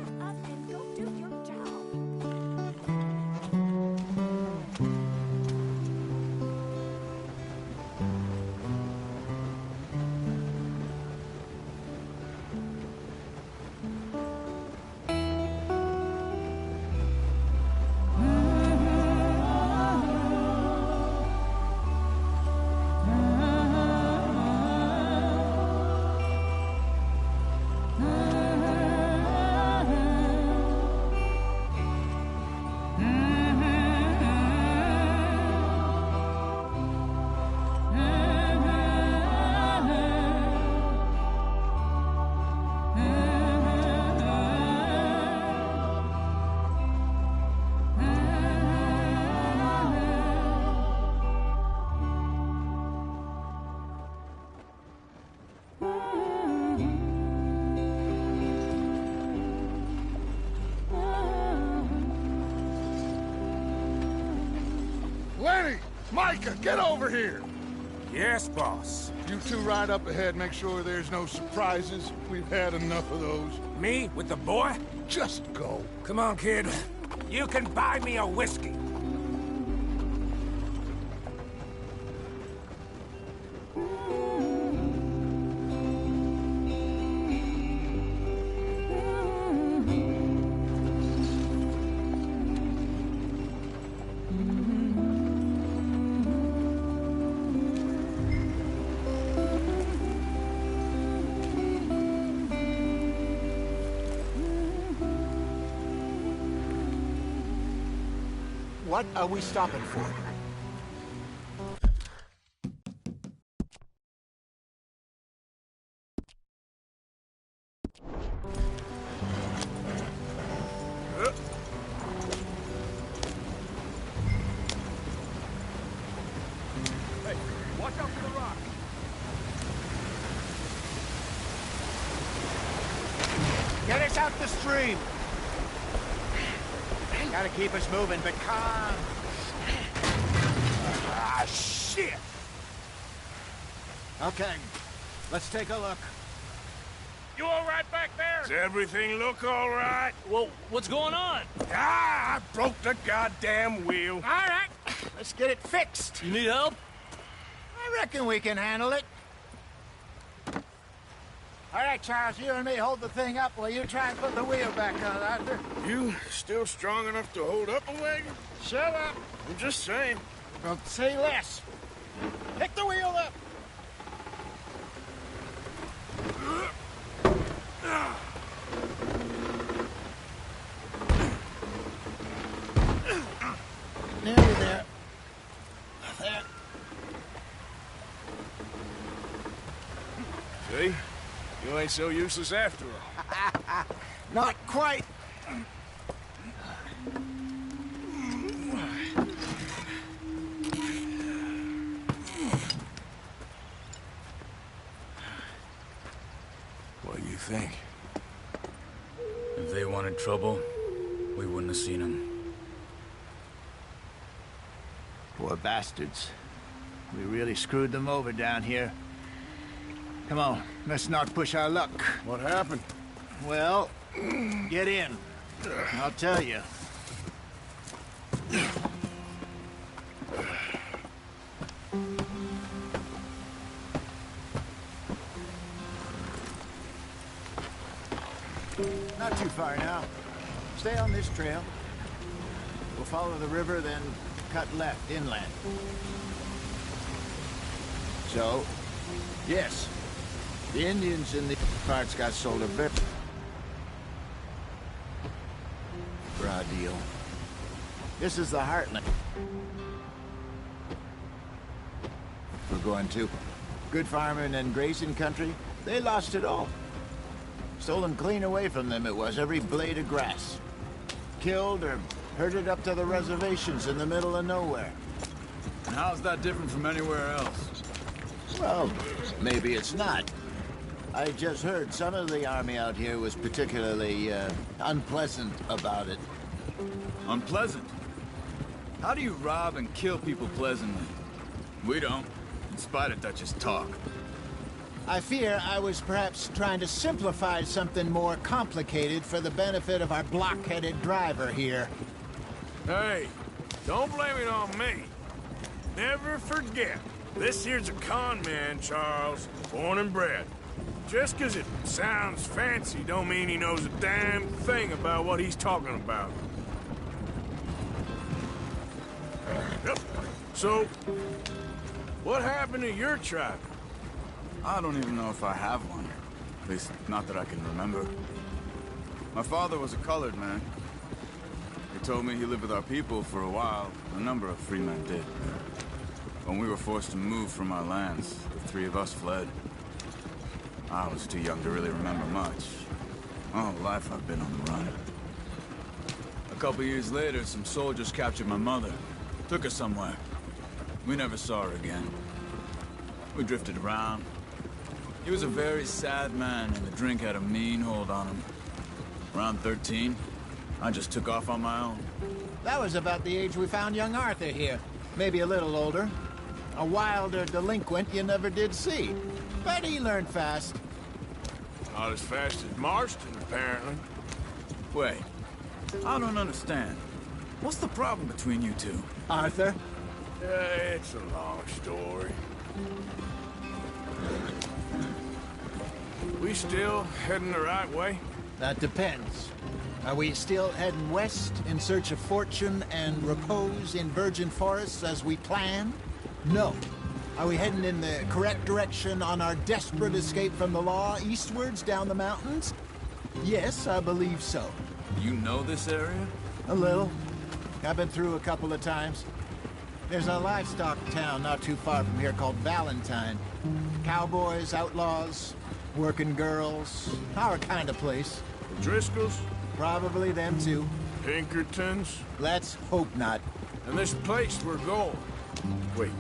Lenny! Micah, get over here! Yes, boss. You two ride up ahead, make sure there's no surprises. We've had enough of those. Me? With the boy? Just go. Come on, kid. You can buy me a whiskey. What are we stopping for? Hey, watch out for the rock. Get us out the stream! Gotta keep us moving, but calm. Ah, shit! Okay, let's take a look. You all right back there? Does everything look all right? Well, what's going on? Ah, I broke the goddamn wheel. All right, let's get it fixed. You need help? I reckon we can handle it. All right, Charles, you and me hold the thing up while you try and put the wheel back on, Arthur. You still strong enough to hold up a wagon? Shut up. I'm just saying. Don't say less. Pick the wheel up. Nearly there. There. See? You ain't so useless after all. Not quite. What do you think? If they wanted trouble, we wouldn't have seen them. Poor bastards. We really screwed them over down here. Come on, let's not push our luck. What happened? Well, get in. I'll tell you. Not too far now. Stay on this trail. We'll follow the river, then cut left inland. So, yes, the Indians in the parts got sold a bit. Raw deal. This is the heartland we're going to. Good farming and grazing country, they lost it all. Stolen clean away from them it was, every blade of grass. Killed or herded up to the reservations in the middle of nowhere. And how's that different from anywhere else? Well, maybe it's not. I just heard some of the army out here was particularly unpleasant about it. Unpleasant? How do you rob and kill people pleasantly? We don't, in spite of Dutch's talk. I fear I was perhaps trying to simplify something more complicated for the benefit of our block-headed driver here. Hey, don't blame it on me. Never forget, this here's a con man, Charles, born and bred. Just 'cause it sounds fancy don't mean he knows a damn thing about what he's talking about. Yep. So, what happened to your tribe? I don't even know if I have one. At least, not that I can remember. My father was a colored man. He told me he lived with our people for a while. A number of free men did. When we were forced to move from our lands, the three of us fled. I was too young to really remember much. My whole life I've been on the run. A couple years later, some soldiers captured my mother. Took her somewhere. We never saw her again. We drifted around. He was a very sad man, and the drink had a mean hold on him. Around 13, I just took off on my own. That was about the age we found young Arthur here. Maybe a little older. A wilder delinquent you never did see. But he learned fast. Not as fast as Marston, apparently. Wait, I don't understand. What's the problem between you two? Arthur? It's a long story. We still heading the right way? That depends. Are we still heading west in search of fortune and repose in virgin forests as we planned? No. Are we heading in the correct direction on our desperate escape from the law eastwards down the mountains? Yes, I believe so. You know this area? A little. I've been through a couple of times. There's a livestock town not too far from here called Valentine. Cowboys, outlaws, working girls, our kind of place. The Driscolls? Probably them too. Pinkertons? Let's hope not. And this place we're going. Wait,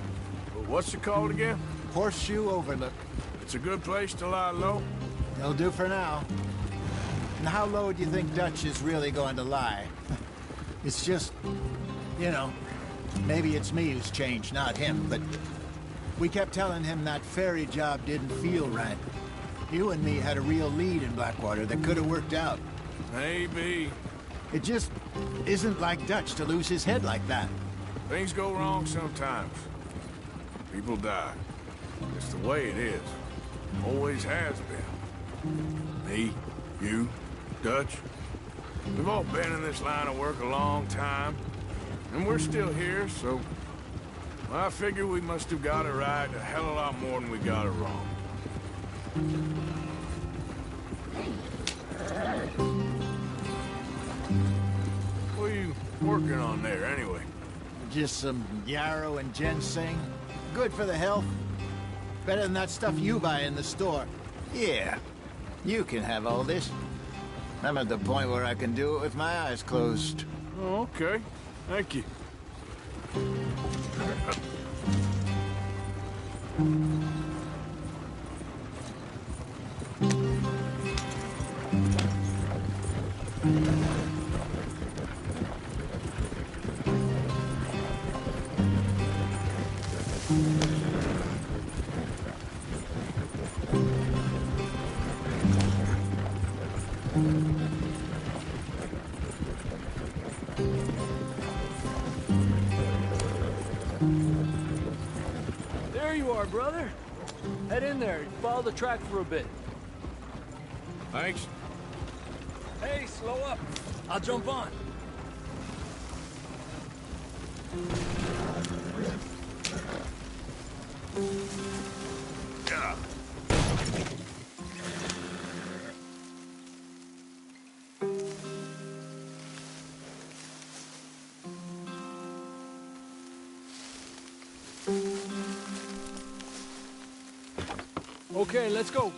what's it called again? Horseshoe Overlook. It's a good place to lie low? It'll do for now. And how low do you think Dutch is really going to lie? It's just, you know, maybe it's me who's changed, not him, but we kept telling him that ferry job didn't feel right. You and me had a real lead in Blackwater that could have worked out. Maybe. It just isn't like Dutch to lose his head like that. Things go wrong sometimes. People die. It's the way it is. Always has been. Me, you, Dutch. We've all been in this line of work a long time. And we're still here, so... I figure we must have got it right a hell of a lot more than we got it wrong. What are you working on there, anyway? Just some yarrow and ginseng. Good for the health. Better than that stuff you buy in the store. Yeah, you can have all this. I'm at the point where I can do it with my eyes closed. Oh, okay. Thank you. There you are, brother. Head in there. Follow the track for a bit. Thanks. Hey, slow up. I'll jump on. Yeah. Okay, let's go.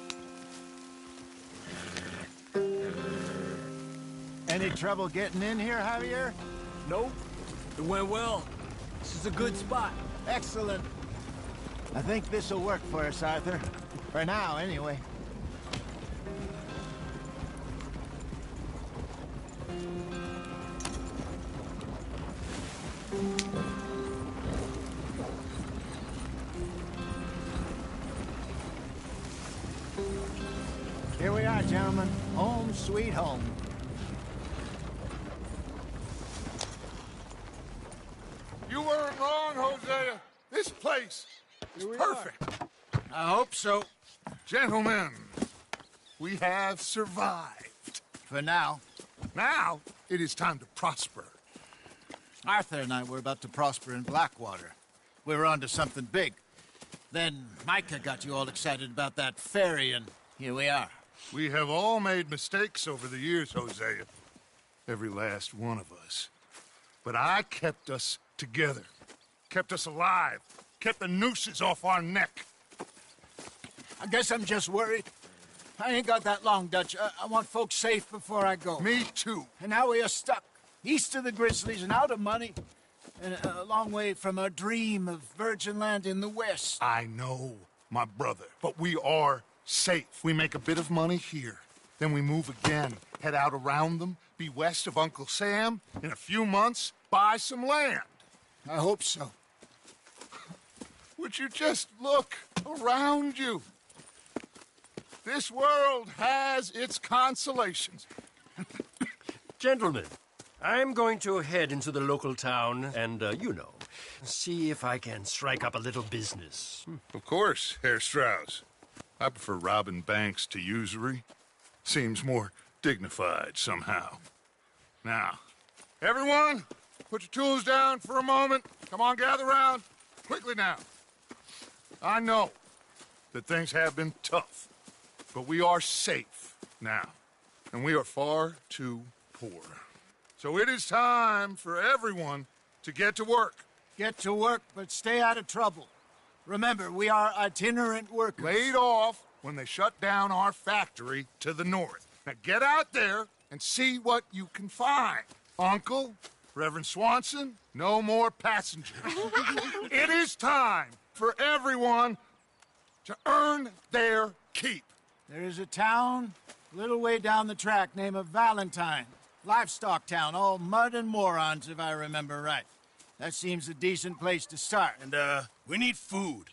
Any trouble getting in here, Javier? Nope. It went well. This is a good spot. Excellent. I think this'll work for us, Arthur. For now, anyway. Here we are, gentlemen. Home sweet home. You weren't wrong, Hosea. This place is perfect. I hope so. Gentlemen, we have survived. For now. Now, it is time to prosper. Arthur and I were about to prosper in Blackwater. We were onto something big. Then Micah got you all excited about that ferry, and here we are. We have all made mistakes over the years, Hosea. Every last one of us. But I kept us together. Kept us alive. Kept the nooses off our neck. I guess I'm just worried. I ain't got that long, Dutch. I want folks safe before I go. Me too. And now we are stuck. East of the Grizzlies and out of money. And a long way from our dream of virgin land in the west. I know, my brother. But we are safe. We make a bit of money here. Then we move again. Head out around them. Be west of Uncle Sam. In a few months, buy some land. I hope so. Would you just look around you? This world has its consolations. Gentlemen, I'm going to head into the local town and, see if I can strike up a little business. Of course, Herr Strauss. I prefer robbing banks to usury. Seems more dignified somehow. Now, everyone, put your tools down for a moment. Come on, gather round. Quickly now. I know that things have been tough, but we are safe now, and we are far too poor. So it is time for everyone to get to work. Get to work, but stay out of trouble. Remember, we are itinerant workers. Laid off when they shut down our factory to the north. Now get out there and see what you can find. Uncle, Reverend Swanson, no more passengers. It is time for everyone to earn their keep. There is a town a little way down the track named Valentine. Livestock town, all mud and morons, if I remember right. That seems a decent place to start. And, we need food.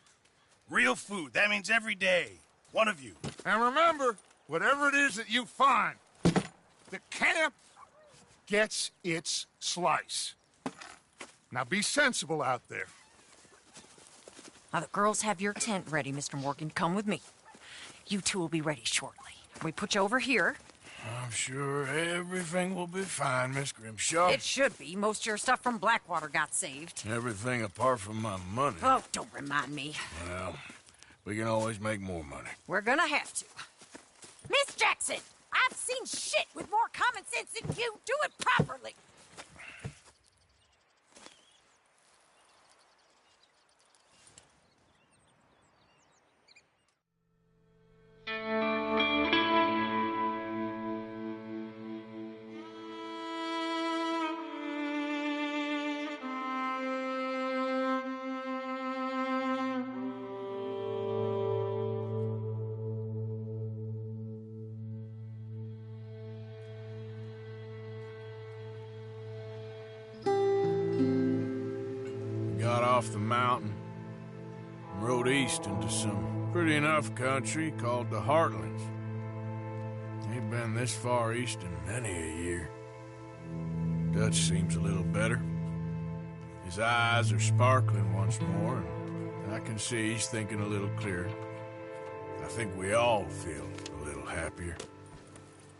Real food. That means every day. One of you. And remember, whatever it is that you find, the camp gets its slice. Now be sensible out there. Now, the girls have your tent ready, Mr. Morgan. Come with me. You two will be ready shortly. We put you over here. I'm sure everything will be fine, Miss Grimshaw. It should be. Most of your stuff from Blackwater got saved. Everything apart from my money. Oh, don't remind me. Well, we can always make more money. We're gonna have to. Miss Jackson, I've seen shit with more common sense than you. Do it properly. Got off the mountain and rode east into some pretty enough country called the Heartlands. Ain't been this far east in many a year. Dutch seems a little better. His eyes are sparkling once more, and I can see he's thinking a little clearer. I think we all feel a little happier,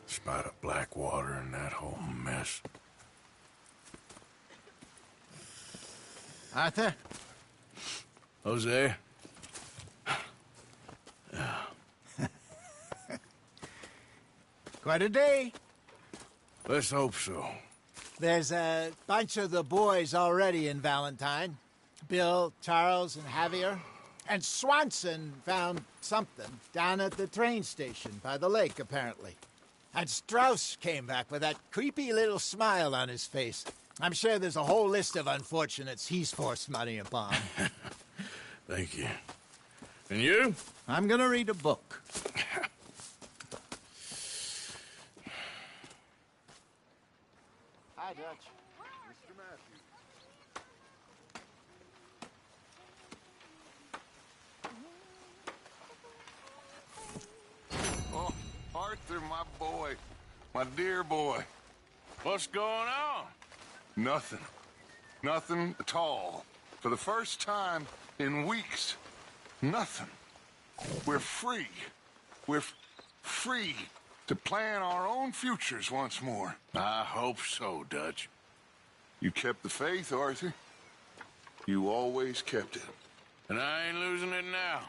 despite of Blackwater and that whole mess. Arthur? Jose? Quite a day. Let's hope so. There's a bunch of the boys already in Valentine. Bill, Charles, and Javier. And Swanson found something down at the train station by the lake, apparently. And Strauss came back with that creepy little smile on his face. I'm sure there's a whole list of unfortunates he's forced money upon. Thank you. And you? I'm gonna read a book. Hi, Dutch. Mr. Matthews. my boy. My dear boy. What's going on? Nothing. Nothing at all. For the first time in weeks. Nothing. We're free. We're free to plan our own futures once more. I hope so, Dutch. You kept the faith, Arthur. You always kept it. And I ain't losing it now.